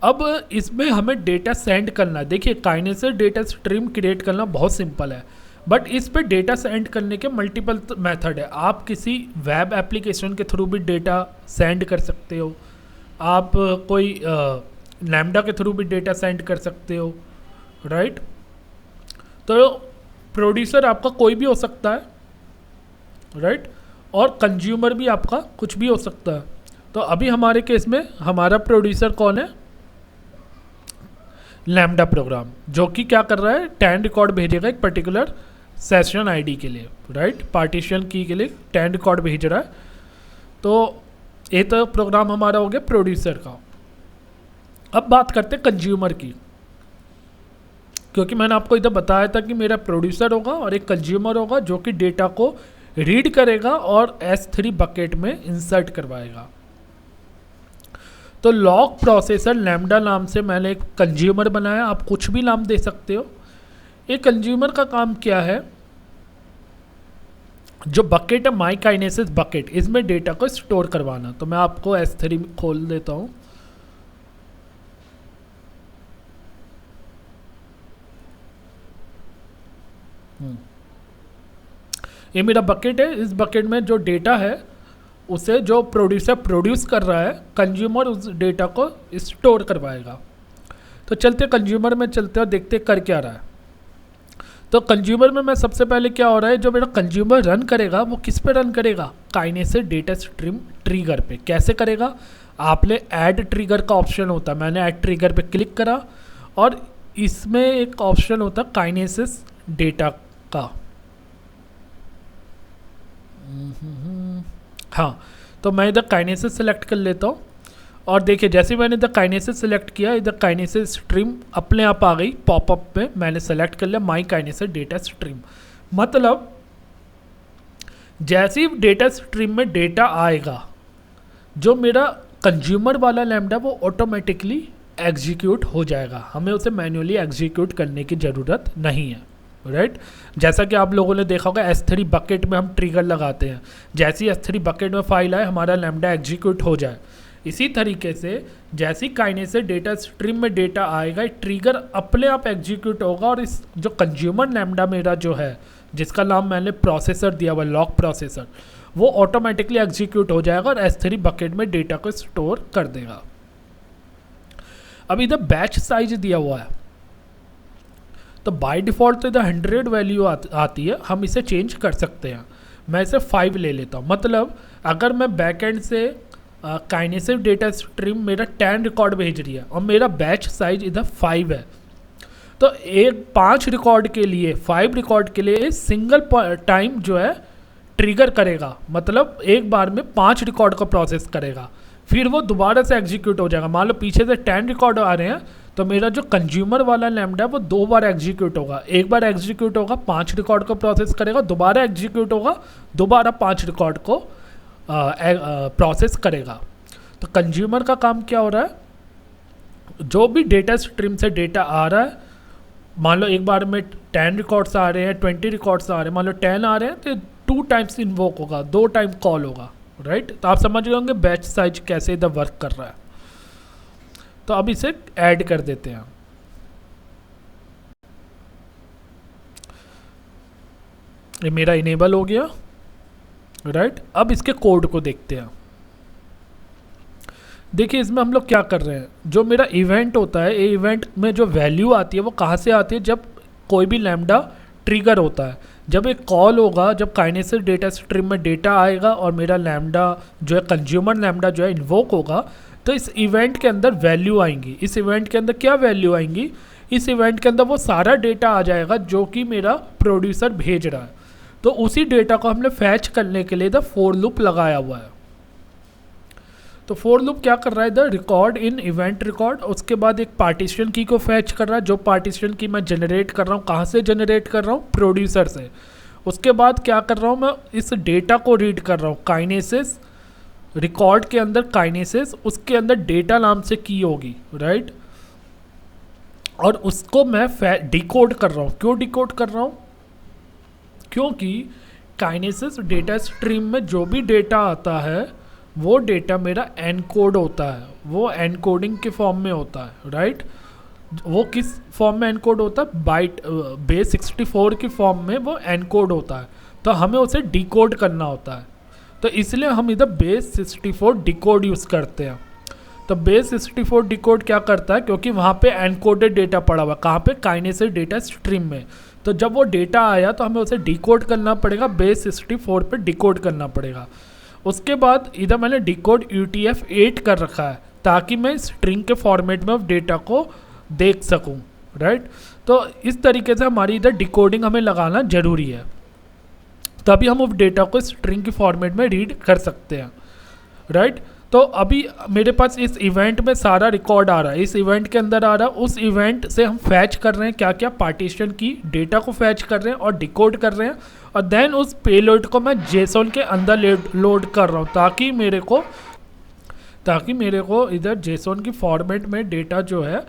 अब इसमें हमें डेटा सेंड करना है। देखिए काइनेसिस डेटा स्ट्रीम क्रिएट करना बहुत सिंपल है, बट इस पे डेटा सेंड करने के मल्टीपल मेथड है। आप किसी वेब एप्लीकेशन के थ्रू भी डेटा सेंड कर सकते हो, आप कोई लैम्डा के थ्रू भी डेटा सेंड कर सकते हो, राइट। तो प्रोड्यूसर आपका कोई भी हो सकता है, राइट, और कंज्यूमर भी आपका कुछ भी हो सकता है। तो अभी हमारे केस में हमारा प्रोड्यूसर कौन है, लैम्डा प्रोग्राम, जो कि क्या कर रहा है, 10 रिकॉर्ड भेजेगा एक पर्टिकुलर सेशन आईडी के लिए, राइट, पार्टीशन की के लिए 10 रिकॉर्ड भेज रहा है। तो ये तो प्रोग्राम हमारा हो गया प्रोड्यूसर का। अब बात करते हैं कंज्यूमर की, क्योंकि मैंने आपको इधर बताया था कि मेरा प्रोड्यूसर होगा और एक कंज्यूमर होगा जो कि डेटा को रीड करेगा और S3 बकेट में इंसर्ट करवाएगा। तो लॉग प्रोसेसर लैम्डा नाम से मैंने एक कंज्यूमर बनाया, आप कुछ भी नाम दे सकते हो। एक कंज्यूमर का काम क्या है, जो बकेट है माई काइनेसिस बकेट, इसमें डेटा को स्टोर करवाना। तो मैं आपको S3 खोल देता हूँ। ये मेरा बकेट है, इस बकेट में जो डेटा है उसे जो प्रोड्यूसर प्रोड्यूस कर रहा है, कंज्यूमर उस डेटा को स्टोर करवाएगा। तो चलते कंज्यूमर में चलते और देखते कर क्या रहा है। तो कंज्यूमर में मैं सबसे पहले क्या हो रहा है, जो मेरा कंज्यूमर रन करेगा वो किस पे रन करेगा, काइनेसिस डेटा स्ट्रीम ट्रिगर पे। कैसे करेगा, आपने ऐड ट्रिगर का ऑप्शन होता है, मैंने ऐड ट्रिगर पे क्लिक करा और इसमें एक ऑप्शन होता है काइनेसिस डेटा का। हाँ, तो मैं इधर काइनेसिस सेलेक्ट कर लेता हूँ और देखिए जैसे मैंने इधर काइनेसिस सेलेक्ट किया, इधर काइनेसिस स्ट्रीम अपने आप आ गई पॉपअप में, मैंने सेलेक्ट कर लिया माई काइनेसिस डेटा स्ट्रीम। मतलब जैसे ही डेटा स्ट्रीम में डेटा आएगा, जो मेरा कंज्यूमर वाला लैम्डा वो ऑटोमेटिकली एग्जीक्यूट हो जाएगा, हमें उसे मैन्युअली एग्जीक्यूट करने की ज़रूरत नहीं है, राइट। जैसा कि आप लोगों ने देखा होगा S3 बकेट में हम ट्रिगर लगाते हैं, जैसे ही S3 बकेट में फाइल आए हमारा लैम्डा एग्जीक्यूट हो जाए, इसी तरीके से जैसी काइनेस से डेटा स्ट्रीम में डेटा आएगा, ट्रिगर अपने आप एग्जीक्यूट होगा और इस जो कंज्यूमर लैम्डा मेरा जो है, जिसका नाम मैंने प्रोसेसर दिया हुआ लॉक प्रोसेसर, वो ऑटोमेटिकली एग्जीक्यूट हो जाएगा और S3 बकेट में डेटा को स्टोर कर देगा। अब इधर बैच साइज दिया हुआ है, तो बाय डिफ़ॉल्ट तो इधर 100 वैल्यू आती है, हम इसे चेंज कर सकते हैं। मैं इसे 5 ले लेता हूँ। मतलब अगर मैं बैकएंड से काइनेसिव डेटा स्ट्रीम मेरा 10 रिकॉर्ड भेज रही है और मेरा बैच साइज इधर 5 है, तो एक 5 रिकॉर्ड के लिए 5 रिकॉर्ड के लिए सिंगल टाइम जो है ट्रिगर करेगा, मतलब एक बार में 5 रिकॉर्ड को प्रोसेस करेगा, फिर वो दोबारा से एग्जीक्यूट हो जाएगा। मान लो पीछे से 10 रिकॉर्ड आ रहे हैं, तो मेरा जो कंज्यूमर वाला लैम्डा है वो 2 बार एग्जीक्यूट होगा। एक बार एग्जीक्यूट होगा, 5 रिकॉर्ड को प्रोसेस करेगा, दोबारा एग्जीक्यूट होगा, दोबारा 5 रिकॉर्ड को प्रोसेस करेगा। तो कंज्यूमर का काम क्या हो रहा है, जो भी डेटा स्ट्रीम से डेटा आ रहा है, मान लो एक बार में 10 रिकॉर्ड्स आ रहे हैं, 20 रिकॉर्ड्स आ रहे हैं, मान लो 10 आ रहे हैं, तो 2 टाइम्स इन्वोक होगा, 2 टाइम कॉल होगा, राइट। तो आप समझ रहे होंगे बैच साइज कैसे इधर वर्क कर रहा है। तो अब इसे ऐड कर देते हैं। ये मेरा इनेबल हो गया, राइट। अब इसके कोड को देखते हैं। देखिए इसमें हम लोग क्या कर रहे हैं, जो मेरा इवेंट होता है, ये इवेंट में जो वैल्यू आती है वो कहाँ से आती है, जब कोई भी लैम्डा ट्रिगर होता है, जब एक कॉल होगा, जब काइनेसिव डेटा स्ट्रीम में डेटा आएगा और मेरा लैम्डा जो है कंज्यूमर लैम्डा जो है इन्वोक होगा, तो इस इवेंट के अंदर वैल्यू आएंगी। इस इवेंट के अंदर क्या वैल्यू आएंगी, इस इवेंट के अंदर वो सारा डेटा आ जाएगा जो कि मेरा प्रोड्यूसर भेज रहा है। तो उसी डेटा को हमने फैच करने के लिए इधर फॉर लूप लगाया हुआ है। तो फॉर लूप क्या कर रहा है इधर, रिकॉर्ड इन इवेंट रिकॉर्ड, उसके बाद एक पार्टीशन की को फैच कर रहा है, जो पार्टीशन की मैं जनरेट कर रहा हूँ, कहाँ से जनरेट कर रहा हूँ, प्रोड्यूसर से। उसके बाद क्या कर रहा हूँ, मैं इस डेटा को रीड कर रहा हूँ, काइनेसिस रिकॉर्ड के अंदर काइनेसिस, उसके अंदर डेटा नाम से की होगी, राइट। और उसको मैं डिकोड कर रहा हूँ। क्यों डिकोड कर रहा हूँ, क्योंकि काइनेसिस डेटा स्ट्रीम में जो भी डेटा आता है वो डेटा मेरा एनकोड होता है, वो एनकोडिंग के फॉर्म में होता है, राइट। वो किस फॉर्म में एनकोड होता है, बाइट बेस 64 की फॉर्म में वो एनकोड होता है, तो हमें उसे डिकोड करना होता है। तो इसलिए हम इधर बेस 64 डिकोड यूज़ करते हैं। तो बेस 64 डिकोड क्या करता है, क्योंकि वहाँ पे एनकोडेड डेटा पड़ा हुआ, कहाँ पे, काइनेसिस डेटा स्ट्रीम में। तो जब वो डेटा आया तो हमें उसे डिकोड करना पड़ेगा, बेस 64 पे डिकोड करना पड़ेगा। उसके बाद इधर मैंने डिकोड UTF-8 कर रखा है, ताकि मैं स्ट्रिंग के फॉर्मेट में डेटा को देख सकूं, राइट। तो इस तरीके से हमारी इधर डिकोडिंग हमें लगाना ज़रूरी है, तभी हम उस डेटा को स्ट्रिंग के फॉर्मेट में रीड कर सकते हैं, राइट। तो अभी मेरे पास इस इवेंट में सारा रिकॉर्ड आ रहा है, इस इवेंट के अंदर आ रहा है, उस इवेंट से हम फैच कर रहे हैं क्या क्या, पार्टीशन की डेटा को फैच कर रहे हैं और डिकोड कर रहे हैं, और देन उस पेलोड को मैं जेसॉन के अंदर लोड कर रहा हूँ, ताकि मेरे को इधर जेसॉन की फॉर्मेट में डेटा जो है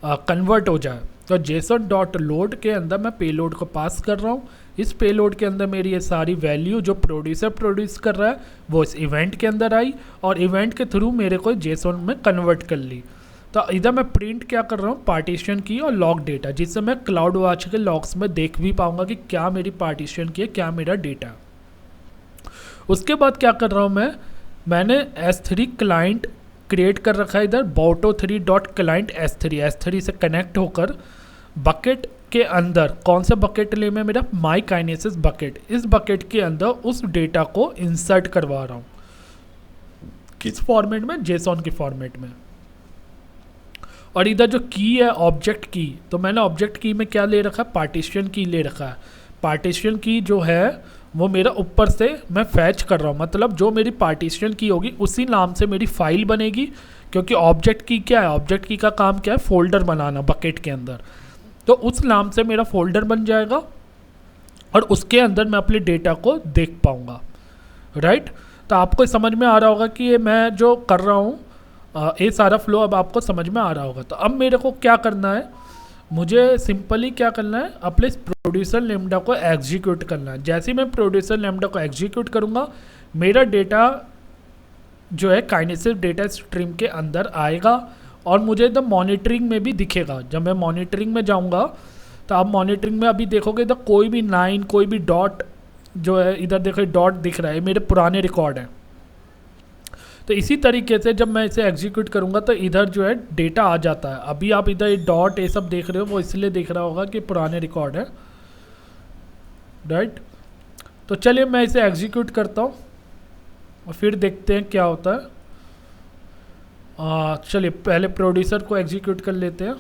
कन्वर्ट हो जाए। तो जेसन डॉट लोड के अंदर मैं पेलोड को पास कर रहा हूँ। इस पेलोड के अंदर मेरी ये सारी वैल्यू जो प्रोड्यूसर प्रोड्यूस कर रहा है वो इस इवेंट के अंदर आई, और इवेंट के थ्रू मेरे को जेसन में कन्वर्ट कर ली। तो इधर मैं प्रिंट क्या कर रहा हूँ, पार्टीशन की और लॉग डेटा, जिससे मैं क्लाउड वॉच के लॉग्स में देख भी पाऊंगा कि क्या मेरी पार्टीशन की है, क्या मेरा डेटा। उसके बाद क्या कर रहा हूँ, मैंने S3 क्लाइंट क्रिएट कर रखा है इधर, boto3.client S3 से कनेक्ट होकर बकेट के अंदर, कौन सा बकेट ले मैं, मेरा माई काइनेसिस बकेट, इस बकेट के अंदर उस डेटा को इंसर्ट करवा रहा हूँ। किस फॉर्मेट में, जेसॉन के फॉर्मेट में। और इधर जो की है ऑब्जेक्ट की, तो मैंने ऑब्जेक्ट की में क्या ले रखा है, पार्टीशन की ले रखा है। पार्टीशन की जो है वो मेरा ऊपर से मैं फैच कर रहा हूँ, मतलब जो मेरी पार्टीशन की होगी उसी नाम से मेरी फाइल बनेगी, क्योंकि ऑब्जेक्ट की क्या है, ऑब्जेक्ट की का काम क्या है, फोल्डर बनाना बकेट के अंदर। तो उस नाम से मेरा फोल्डर बन जाएगा और उसके अंदर मैं अपने डेटा को देख पाऊँगा, राइट। तो आपको समझ में आ रहा होगा कि ये मैं जो कर रहा हूँ, ये सारा फ्लो अब आपको समझ में आ रहा होगा। तो अब मेरे को क्या करना है, मुझे सिंपली क्या करना है, अपने प्रोड्यूसर लैम्डा को एग्जीक्यूट करना है। जैसे ही मैं प्रोड्यूसर लैम्डा को एग्जीक्यूट करूँगा, मेरा डेटा जो है काइनेसिस डेटा स्ट्रीम के अंदर आएगा और मुझे इधर मॉनिटरिंग में भी दिखेगा। जब मैं मॉनिटरिंग में जाऊंगा तो आप मॉनिटरिंग में अभी देखोगे इधर कोई भी लाइन, कोई भी डॉट जो है, इधर देखो डॉट दिख रहा है, मेरे पुराने रिकॉर्ड हैं। तो इसी तरीके से जब मैं इसे एग्जीक्यूट करूंगा तो इधर जो है डेटा आ जाता है। अभी आप इधर डॉट ये सब देख रहे हो, वो इसलिए देख रहा होगा कि पुराने रिकॉर्ड है, राइट। तो चलिए मैं इसे एग्जीक्यूट करता हूँ और फिर देखते हैं क्या होता है। चलिए पहले प्रोड्यूसर को एग्जीक्यूट कर लेते हैं।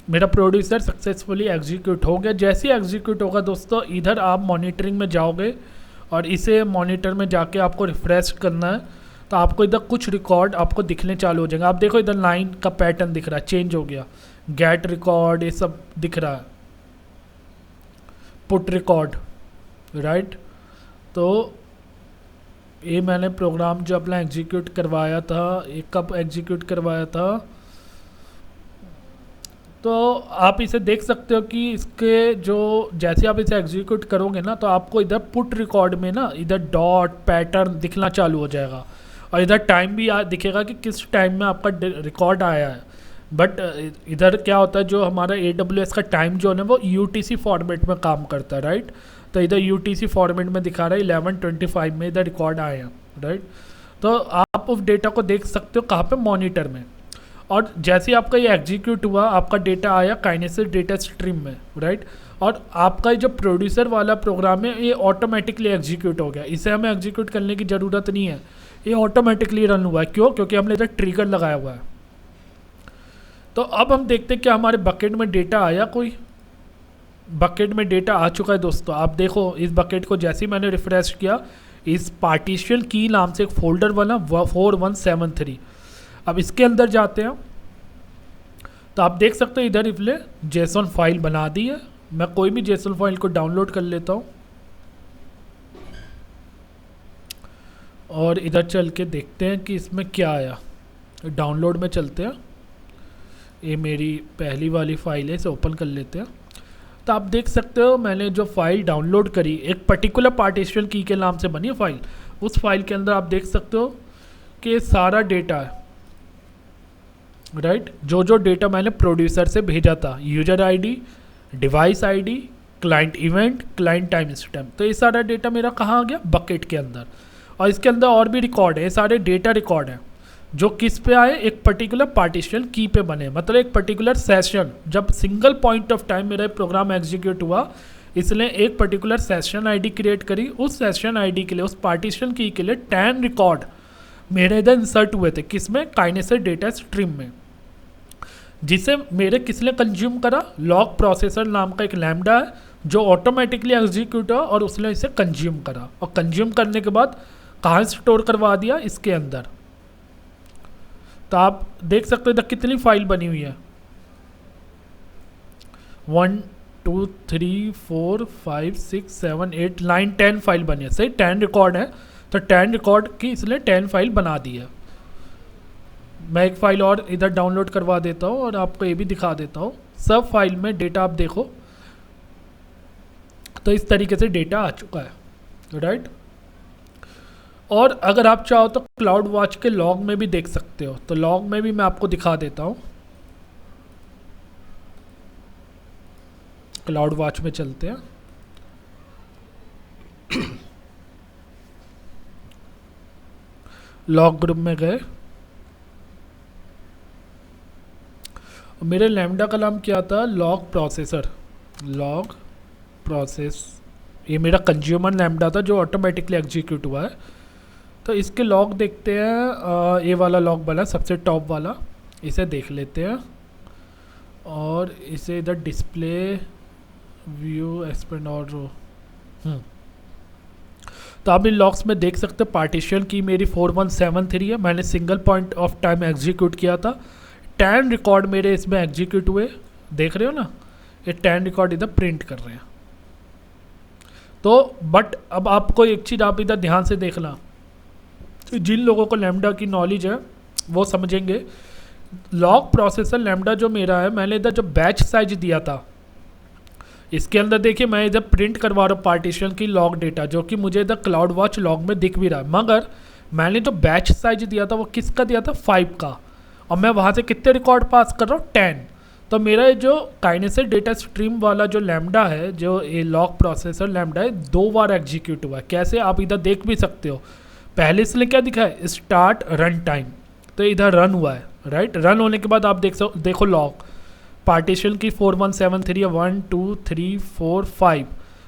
मेरा प्रोड्यूसर सक्सेसफुली एग्जीक्यूट हो गया। जैसे ही एग्जीक्यूट होगा दोस्तों, इधर आप मॉनिटरिंग में जाओगे और इसे मॉनिटर में जाके आपको रिफ्रेश करना है, तो आपको इधर कुछ रिकॉर्ड आपको दिखने चालू हो जाएंगे। आप देखो इधर लाइन का पैटर्न दिख रहा है, चेंज हो गया, गेट रिकॉर्ड ये सब दिख रहा है, पुट रिकॉर्ड, राइट। तो ये मैंने प्रोग्राम जो अपना एग्जीक्यूट करवाया था, ये कब एग्जीक्यूट करवाया था, तो आप इसे देख सकते हो कि इसके जो जैसे आप इसे एग्जीक्यूट करोगे ना, तो आपको इधर पुट रिकॉर्ड में ना इधर डॉट पैटर्न दिखना चालू हो जाएगा और इधर टाइम भी दिखेगा कि किस टाइम में आपका रिकॉर्ड आया है। बट इधर क्या होता है, जो हमारा AWS का टाइम जोन है वो UTC फॉर्मेट में काम करता है, राइट। तो इधर UTC फॉर्मेट में दिखा रहा है 11:25 में इधर रिकॉर्ड आए हैं, राइट। तो आप उस डेटा को देख सकते हो कहाँ पे, मॉनिटर में। और जैसे ही आपका ये एग्जीक्यूट हुआ, आपका डेटा आया काइनेसिस डेटा स्ट्रीम में, राइट। और आपका जो प्रोड्यूसर वाला प्रोग्राम है ये ऑटोमेटिकली एग्जीक्यूट हो गया। इसे हमें एग्जीक्यूट करने की ज़रूरत नहीं है, ये ऑटोमेटिकली रन हुआ है। क्यों? क्योंकि हमने इधर ट्रिगर लगाया हुआ है। तो अब हम देखते हैं क्या हमारे बकेट में डेटा आया, कोई बकेट में डेटा आ चुका है दोस्तों। आप देखो इस बकेट को जैसे ही मैंने रिफ्रेश किया, इस पार्टीशन की नाम से एक फोल्डर बना 4173। अब इसके अंदर जाते हैं तो आप देख सकते हो इधर इसने जेसन फाइल बना दी है। मैं कोई भी जेसन फाइल को डाउनलोड कर लेता हूँ और इधर चल के देखते हैं कि इसमें क्या आया। डाउनलोड में चलते हैं, ये मेरी पहली वाली फाइल है, इसे ओपन कर लेते हैं। तो आप देख सकते हो मैंने जो फाइल डाउनलोड करी एक पर्टिकुलर पार्टीशन की के नाम से बनी है फाइल। उस फाइल के अंदर आप देख सकते हो कि सारा डेटा है, राइट। जो डेटा मैंने प्रोड्यूसर से भेजा था, user ID, device ID, client event, client time stamp, तो ये सारा डेटा मेरा कहाँ आ गया, बकेट के अंदर। और इसके अंदर और भी रिकॉर्ड है, ये सारे डेटा रिकॉर्ड हैं जो किस पे आए, एक पर्टिकुलर पार्टीशन की पे बने। मतलब एक पर्टिकुलर सेशन, जब सिंगल पॉइंट ऑफ टाइम मेरा प्रोग्राम एग्जीक्यूट हुआ, इसलिए एक पर्टिकुलर सेशन आईडी क्रिएट करी। उस सेशन आईडी के लिए, उस पार्टीशन की के लिए 10 रिकॉर्ड मेरे इधर इंसर्ट हुए थे, किसमें, काइनेसिस डेटा स्ट्रीम में, जिसे मेरे किसने कंज्यूम करा, लॉग प्रोसेसर नाम का एक लैम्डा है जो ऑटोमेटिकली एग्जीक्यूट हुआ और उसने इसे कंज्यूम करा। और कंज्यूम करने के बाद कहाँ स्टोर करवा दिया, इसके अंदर। तो आप देख सकते हो इधर कितनी फाइल बनी हुई है, 1 2 3 4 5 6 7 8 9 10 फाइल बनी है। सही 10 रिकॉर्ड है, तो 10 रिकॉर्ड की इसलिए 10 फाइल बना दी है। मैं एक फ़ाइल और इधर डाउनलोड करवा देता हूँ और आपको ये भी दिखा देता हूँ। सब फाइल में डेटा आप देखो तो इस तरीके से डेटा आ चुका है, राइट। और अगर आप चाहो तो क्लाउड वॉच के लॉग में भी देख सकते हो, तो लॉग में भी मैं आपको दिखा देता हूँ। क्लाउड वॉच में चलते हैं। लॉग ग्रुप में गए, मेरे लैम्डा का नाम क्या था, लॉग प्रोसेसर, लॉग प्रोसेस। ये मेरा कंज्यूमर लैम्डा था जो ऑटोमेटिकली एग्जीक्यूट हुआ है। तो इसके लॉग देखते हैं। ये वाला लॉग बना सबसे टॉप वाला, इसे देख लेते हैं और इसे इधर डिस्प्ले व्यू एक्सपेंड और रो। तो आप इन लॉग्स में देख सकते हो पार्टीशन की मेरी 4173 है। मैंने single point of time execute किया था। 10 रिकॉर्ड मेरे इसमें एग्जीक्यूट हुए, देख रहे हो ना, ये 10 रिकॉर्ड इधर प्रिंट कर रहे हैं। तो बट अब आपको एक चीज़ आप इधर ध्यान से देखना, तो जिन लोगों को लैम्डा की नॉलेज है वो समझेंगे। लॉग प्रोसेसर लैम्डा जो मेरा है, मैंने इधर जो बैच साइज दिया था, इसके अंदर देखिए मैं इधर प्रिंट करवा रहा हूँ पार्टीशन की लॉग डेटा, जो कि मुझे इधर क्लाउड वॉच लॉग में दिख भी रहा है। मगर मैंने जो बैच साइज दिया था वो किसका दिया था, 5 का, और मैं वहाँ से कितने रिकॉर्ड पास कर रहा हूँ, 10। तो मेरा ये जो काइनेसिस डेटा स्ट्रीम वाला जो लैम्डा है, जो ये लॉग प्रोसेसर लैम्डा है, 2 बार एग्जीक्यूट हुआ है। कैसे, आप इधर देख भी सकते हो। पहले इसलिए क्या दिखा है, स्टार्ट रन टाइम, तो इधर रन हुआ है, राइट। रन होने के बाद आप देखो लॉग पार्टीशन की 4173 1 2 3 4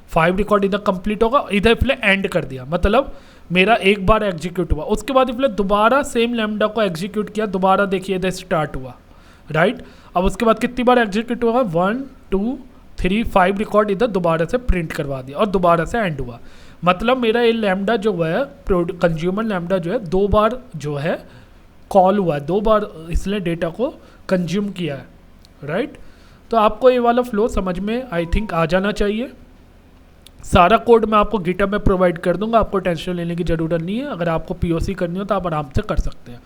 5 रिकॉर्ड इधर कंप्लीट होगा, इधर इसलिए एंड कर दिया, मतलब मेरा एक बार एग्जीक्यूट हुआ। उसके बाद इसलिए दोबारा सेम लैम्डा को एग्जीक्यूट किया, दोबारा देखिए इधर स्टार्ट हुआ, राइट। अब उसके बाद कितनी बार एग्जीक्यूट हुआ, 1 2 3 5 रिकॉर्ड इधर दोबारा से प्रिंट करवा दिया और दोबारा से एंड हुआ। मतलब मेरा ये लैम्डा जो है, कंज्यूमर लैम्डा जो है, 2 बार जो है कॉल हुआ है, 2 बार इसलिए डेटा को कंज्यूम किया है, राइट। तो आपको ये वाला फ्लो समझ में आई थिंक आ जाना चाहिए। सारा कोड मैं आपको गिटहब में प्रोवाइड कर दूंगा, आपको टेंशन लेने की ज़रूरत नहीं है। अगर आपको पीओसी करनी हो तो आप आराम से कर सकते हैं।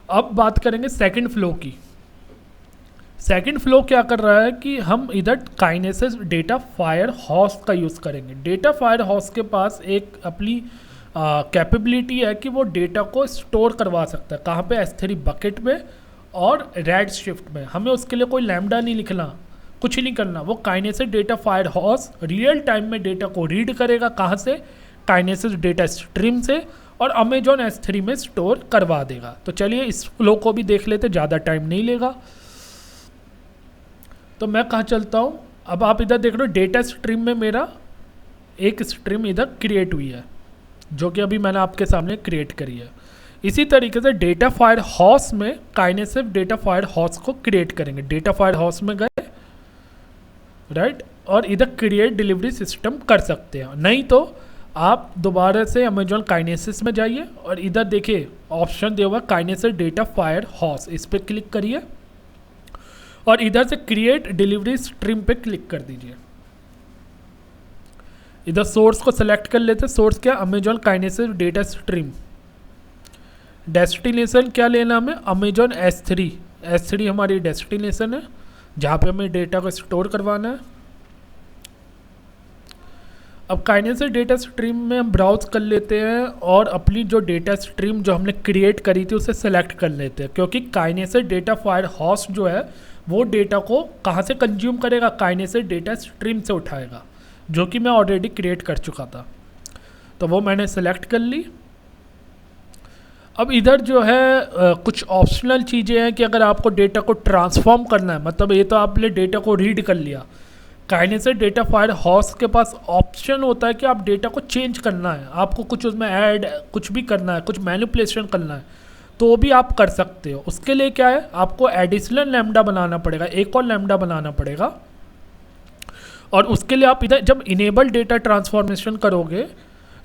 अब बात करेंगे सेकंड फ्लो की। सेकंड फ्लो क्या कर रहा है कि हम इधर काइनेसिस डेटा फायर हॉर्स का यूज़ करेंगे। डेटा फायर हॉर्स के पास एक अपनी कैपेबिलिटी है कि वो डेटा को स्टोर करवा सकता है। कहाँ पे, S3 बकेट में और रेड शिफ्ट में। हमें उसके लिए कोई लैम्डा नहीं लिखना, कुछ नहीं करना। वो Kinesis data fire horse real time में डेटा को रीड करेगा, कहाँ से, काइनेसिस डेटा स्ट्रीम से, और अमेजॉन S3 में स्टोर करवा देगा। तो चलिए इस फ्लो को भी देख लेते, ज़्यादा टाइम नहीं लेगा। तो मैं कहाँ चलता हूँ, अब आप इधर देख रहे हो डेटा स्ट्रीम में मेरा एक स्ट्रीम इधर क्रिएट हुई है, जो कि अभी मैंने आपके सामने क्रिएट करी है। इसी तरीके से डेटा फायर हॉर्स में काइनेसिस डेटा फायर हॉर्स को क्रिएट करेंगे। डेटा फायर हॉर्स में गए, राइट, और इधर क्रिएट डिलीवरी सिस्टम कर सकते हैं। नहीं तो आप दोबारा से अमेजॉन काइनेसिस में जाइए और इधर देखिए ऑप्शन दिया हुआ काइनेसिस डेटा फायर हॉर्स, इस पर क्लिक करिए और इधर से क्रिएट डिलीवरी स्ट्रीम पे क्लिक कर दीजिए। इधर सोर्स को सेलेक्ट कर लेते हैं। सोर्स क्या, Amazon Kinesis data stream. Destination क्या लेना हमें, अमेजॉन S3। S3 हमारी डेस्टिनेशन है जहाँ पे हमें डेटा को स्टोर करवाना है। अब काइनेसिस डेटा स्ट्रीम में हम ब्राउज कर लेते हैं और अपनी जो डेटा स्ट्रीम जो हमने क्रिएट करी थी उसे सेलेक्ट कर लेते हैं, क्योंकि काइनेसिस डेटा फायर हॉर्स जो है वो डेटा को कहाँ से कंज्यूम करेगा, काइनेसिस डेटा स्ट्रीम से उठाएगा, जो कि मैं ऑलरेडी क्रिएट कर चुका था। तो वो मैंने सेलेक्ट कर ली। अब इधर जो है कुछ ऑप्शनल चीज़ें हैं कि अगर आपको डेटा को ट्रांसफॉर्म करना है, मतलब ये तो आपने डेटा को रीड कर लिया, काइनेसिस डेटा फायर हॉर्स के पास ऑप्शन होता है कि आप डेटा को चेंज करना है, आपको कुछ उसमें ऐड कुछ भी करना है, कुछ मैनिपुलेशन करना है, तो वो भी आप कर सकते हो। उसके लिए क्या है, आपको एडिशनल लैम्डा बनाना पड़ेगा, एक और लैम्डा बनाना पड़ेगा। और उसके लिए आप इधर जब इनेबल डेटा ट्रांसफॉर्मेशन करोगे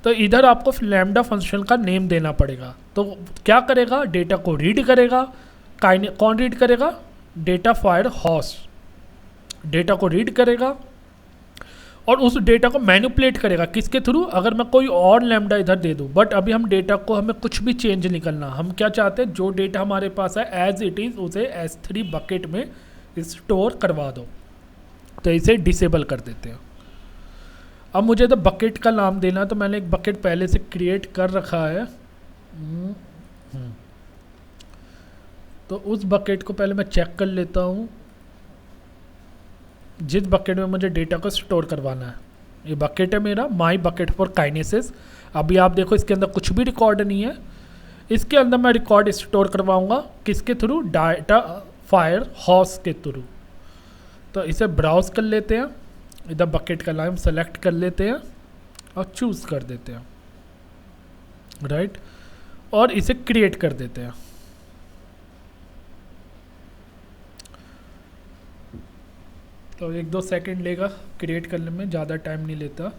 तो इधर आपको लैम्डा फंक्शन का नेम देना पड़ेगा। तो क्या करेगा, डेटा को रीड करेगा। कौन रीड करेगा, डेटा फायर हॉर्स डेटा को रीड करेगा और उस डेटा को मैनिपुलेट करेगा। किसके थ्रू, अगर मैं कोई और लैम्डा इधर दे दूं, बट अभी हम डेटा को, हमें कुछ भी चेंज नहीं करना। हम क्या चाहते हैं, जो डेटा हमारे पास है एज इट इज़ उसे S3 बकेट में स्टोर करवा दो। तो इसे डिसेबल कर देते हैं। अब मुझे तो बकेट का नाम देना, तो मैंने एक बकेट पहले से क्रिएट कर रखा है। तो उस बकेट को पहले मैं चेक कर लेता हूँ, जिस बकेट में मुझे डेटा को स्टोर करवाना है। ये बकेट है मेरा, माई बकेट फॉर काइनेसिस। अभी आप देखो इसके अंदर कुछ भी रिकॉर्ड नहीं है। इसके अंदर मैं रिकॉर्ड स्टोर करवाऊँगा किसके थ्रू, डेटा फायर हॉर्स के थ्रू। तो इसे ब्राउज कर लेते हैं, इधर बकेट का नाम सेलेक्ट कर लेते हैं और चूज़ कर देते हैं, राइट, और इसे क्रिएट कर देते हैं। तो 1-2 सेकंड लेगा क्रिएट करने में, ज़्यादा टाइम नहीं लेता।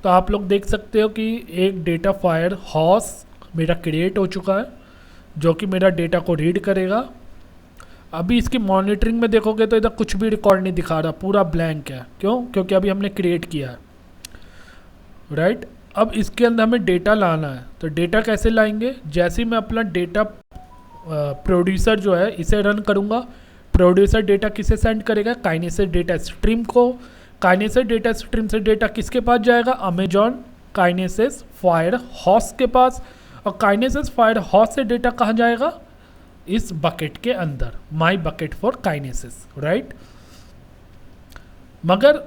तो आप लोग देख सकते हो कि एक डेटा फायर हॉर्स मेरा क्रिएट हो चुका है, जो कि मेरा डेटा को रीड करेगा। अभी इसकी मॉनिटरिंग में देखोगे तो इधर कुछ भी रिकॉर्ड नहीं दिखा रहा, पूरा ब्लैंक है। क्यों, क्योंकि अभी हमने क्रिएट किया है, राइट। अब इसके अंदर हमें डेटा लाना है। तो डेटा कैसे लाएंगे, जैसे ही मैं अपना डेटा प्रोड्यूसर जो है इसे रन करूँगा, प्रोड्यूसर डेटा किसे सेंड करेगा, काइनेसिस डेटा स्ट्रीम को। काइनेसिस डेटा स्ट्रीम से डेटा किसके पास जाएगा, अमेजॉन काइनेसिस फायर हॉर्स के पास, और काइनेसिस फायर हॉर्स से डेटा कहाँ जाएगा, इस बकेट के अंदर, माई बकेट फॉर काइनेसिस, राइट। मगर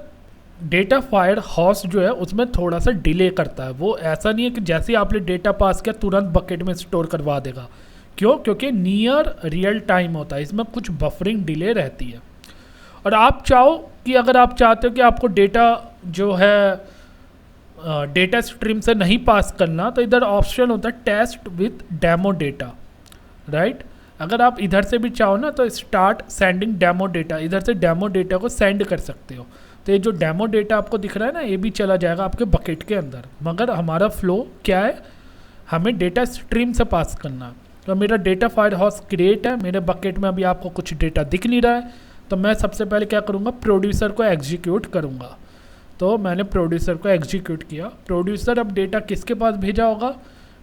डेटा फायर हॉर्स जो है उसमें थोड़ा सा डिले करता है, वो ऐसा नहीं है कि जैसे ही आपने डेटा पास किया तुरंत बकेट में स्टोर करवा देगा। क्यों? क्योंकि नियर रियल टाइम होता है, इसमें कुछ बफरिंग डिले रहती है। और आप चाहो कि अगर आप चाहते हो कि आपको डेटा जो है डेटा स्ट्रीम से नहीं पास करना, तो इधर ऑप्शन होता है test with demo data, right. अगर आप इधर से भी चाहो ना तो स्टार्ट सेंडिंग डेमो डेटा, इधर से डेमो डेटा को सेंड कर सकते हो। तो ये जो डेमो डेटा आपको दिख रहा है ना, ये भी चला जाएगा आपके बकेट के अंदर। मगर हमारा फ्लो क्या है, हमें डेटा स्ट्रीम से पास करना। तो मेरा डेटा फायर हॉर्स क्रिएट है, मेरे बकेट में अभी आपको कुछ डेटा दिख नहीं रहा है, तो मैं सबसे पहले क्या करूँगा, प्रोड्यूसर को एग्जीक्यूट करूँगा। तो मैंने प्रोड्यूसर को एग्जीक्यूट किया। प्रोड्यूसर अब डेटा किसके पास भेजा होगा,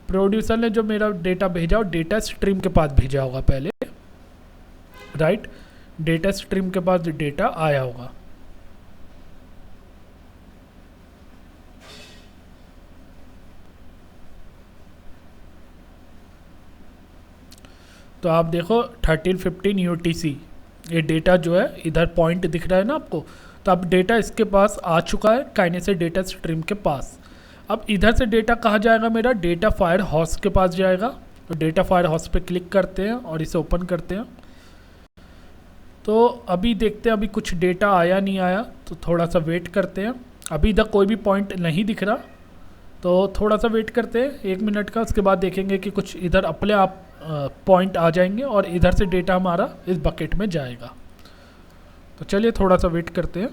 प्रोड्यूसर ने जो मेरा डेटा भेजा हो डेटा स्ट्रीम के पास भेजा होगा पहले, राइट। डेटा स्ट्रीम के पास डेटा आया होगा। तो आप देखो 1315 UTC ये डेटा जो है इधर पॉइंट दिख रहा है ना आपको, तो अब डेटा इसके पास आ चुका है, काइनेसिस डेटा स्ट्रीम के पास। अब इधर से डेटा कहाँ जाएगा, मेरा डेटा फायर हॉर्स के पास जाएगा। तो डेटा फायर हॉर्स पे क्लिक करते हैं और इसे ओपन करते हैं। तो अभी देखते हैं अभी कुछ डेटा आया नहीं आया, तो थोड़ा सा वेट करते हैं। अभी इधर कोई भी पॉइंट नहीं दिख रहा, तो थोड़ा सा वेट करते हैं 1 मिनट का। उसके बाद देखेंगे कि कुछ इधर अपने आप पॉइंट आ जाएंगे और इधर से डेटा हमारा इस बकेट में जाएगा। तो चलिए थोड़ा सा वेट करते हैं।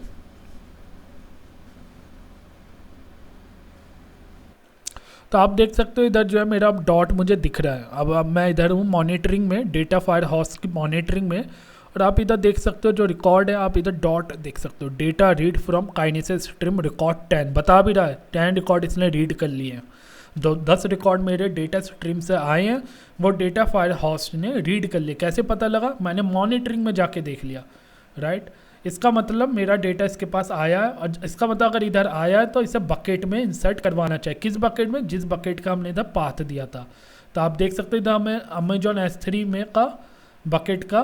तो आप देख सकते हो इधर जो है मेरा अब डॉट मुझे दिख रहा है। अब मैं इधर हूँ मॉनिटरिंग में, डेटा फायर हॉर्स की मॉनिटरिंग में, और आप इधर देख सकते हो जो रिकॉर्ड है, आप इधर डॉट देख सकते हो, data read from kinesis stream record 10 बता भी रहा है। 10 रिकॉर्ड इसने रीड कर लिए हैं। 10 रिकॉर्ड मेरे डेटा स्ट्रीम से आए हैं, वो डेटा फायर हॉर्स ने रीड कर लिए। कैसे पता लगा, मैंने मॉनिटरिंग में जाके देख लिया, राइट। इसका मतलब मेरा डेटा इसके पास आया है, और इसका मतलब अगर इधर आया है तो इसे बकेट में इंसर्ट करवाना चाहिए। किस बकेट में, जिस बकेट का हमने इधर पाथ दिया था। तो आप देख सकते हो इधर हमें अमेजॉन S3 में का बकेट का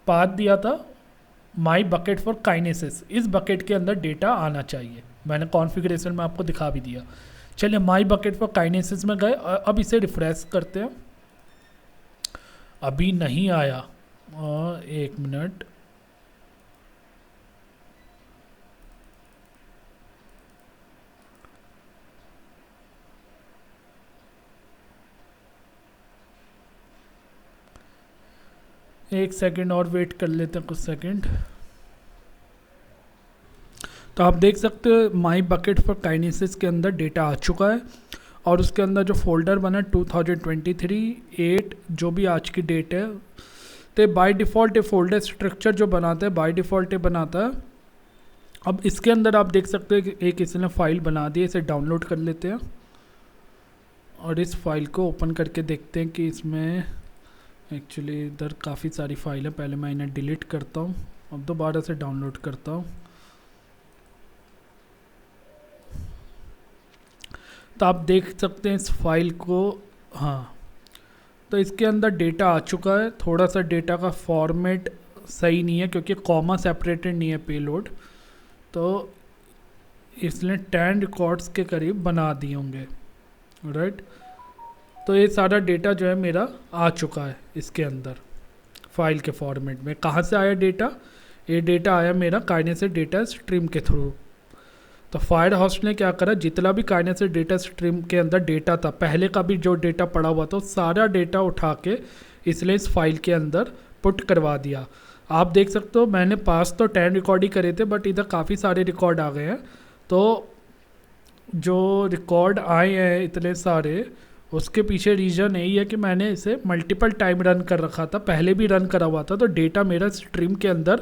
पाथ दिया था, माई बकेट फॉर काइनेसिस। इस बकेट के अंदर डेटा आना चाहिए, मैंने कॉन्फ़िगरेशन में आपको दिखा भी दिया। चलिए माई बकेट फॉर काइनेसिस में गए, अब इसे रिफ्रेश करते हैं। अभी नहीं आया, 1 मिनट। एक सेकंड और वेट कर लेते हैं, कुछ सेकंड। तो आप देख सकते हो माई बकेट फॉर काइनेसिस के अंदर डेटा आ चुका है, और उसके अंदर जो फोल्डर बना 2023-8 जो भी आज की डेट है, तो बाय डिफ़ॉल्ट ये फोल्डर स्ट्रक्चर जो बनाता है बाय डिफ़ॉल्ट ये बनाता है। अब इसके अंदर आप देख सकते हो कि एक इसने फ़ाइल बना दी है, इसे डाउनलोड कर लेते हैं और इस फाइल को ओपन करके देखते हैं कि इसमें एक्चुअली इधर काफ़ी सारी फाइल है। पहले मैं इन्हें डिलीट करता हूँ, अब दोबारा से डाउनलोड करता हूँ। तो आप देख सकते हैं इस फाइल को, हाँ। तो इसके अंदर डेटा आ चुका है। थोड़ा सा डेटा का फॉर्मेट सही नहीं है क्योंकि कॉमा सेपरेटेड नहीं है पेलोड, तो इसलिए 10 रिकॉर्ड्स के करीब बना दिए होंगे, राइट। तो ये सारा डेटा जो है मेरा आ चुका है इसके अंदर फाइल के फॉर्मेट में। कहाँ से आया डेटा, ये डेटा आया मेरा काइनेसिस डेटा स्ट्रीम के थ्रू। तो फायर हॉर्स ने क्या करा, जितना भी काइनेसिस डेटा स्ट्रीम के अंदर डेटा था, पहले का भी जो डेटा पड़ा हुआ था, सारा डेटा उठा के इसलिए इस फाइल के अंदर पुट करवा दिया। आप देख सकते हो मैंने पास तो 10 रिकॉर्ड ही करे थे, बट इधर काफ़ी सारे रिकॉर्ड आ गए हैं। तो जो रिकॉर्ड आए हैं इतने सारे, उसके पीछे रीज़न यही है कि मैंने इसे मल्टीपल टाइम रन कर रखा था, पहले भी रन करा हुआ था, तो डेटा मेरा स्ट्रीम के अंदर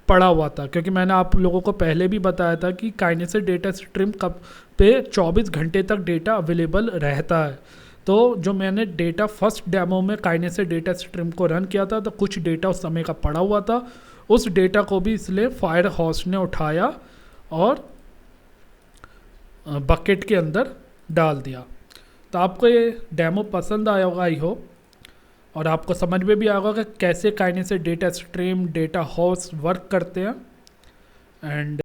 पड़ा हुआ था। क्योंकि मैंने आप लोगों को पहले भी बताया था कि काइनेसिस डेटा स्ट्रीम कब पे 24 घंटे तक डेटा अवेलेबल रहता है। तो जो मैंने डेटा फर्स्ट डेमो में काइनेसिस डेटा स्ट्रीम को रन किया था, तो कुछ डेटा उस समय का पड़ा हुआ था, उस डेटा को भी इसलिए फायर हॉर्स ने उठाया और बकेट के अंदर डाल दिया। तो आपको ये डेमो पसंद आया होगा आई होप, और आपको समझ में भी आया होगा कि कैसे kinesis data stream data house work करते हैं। एंड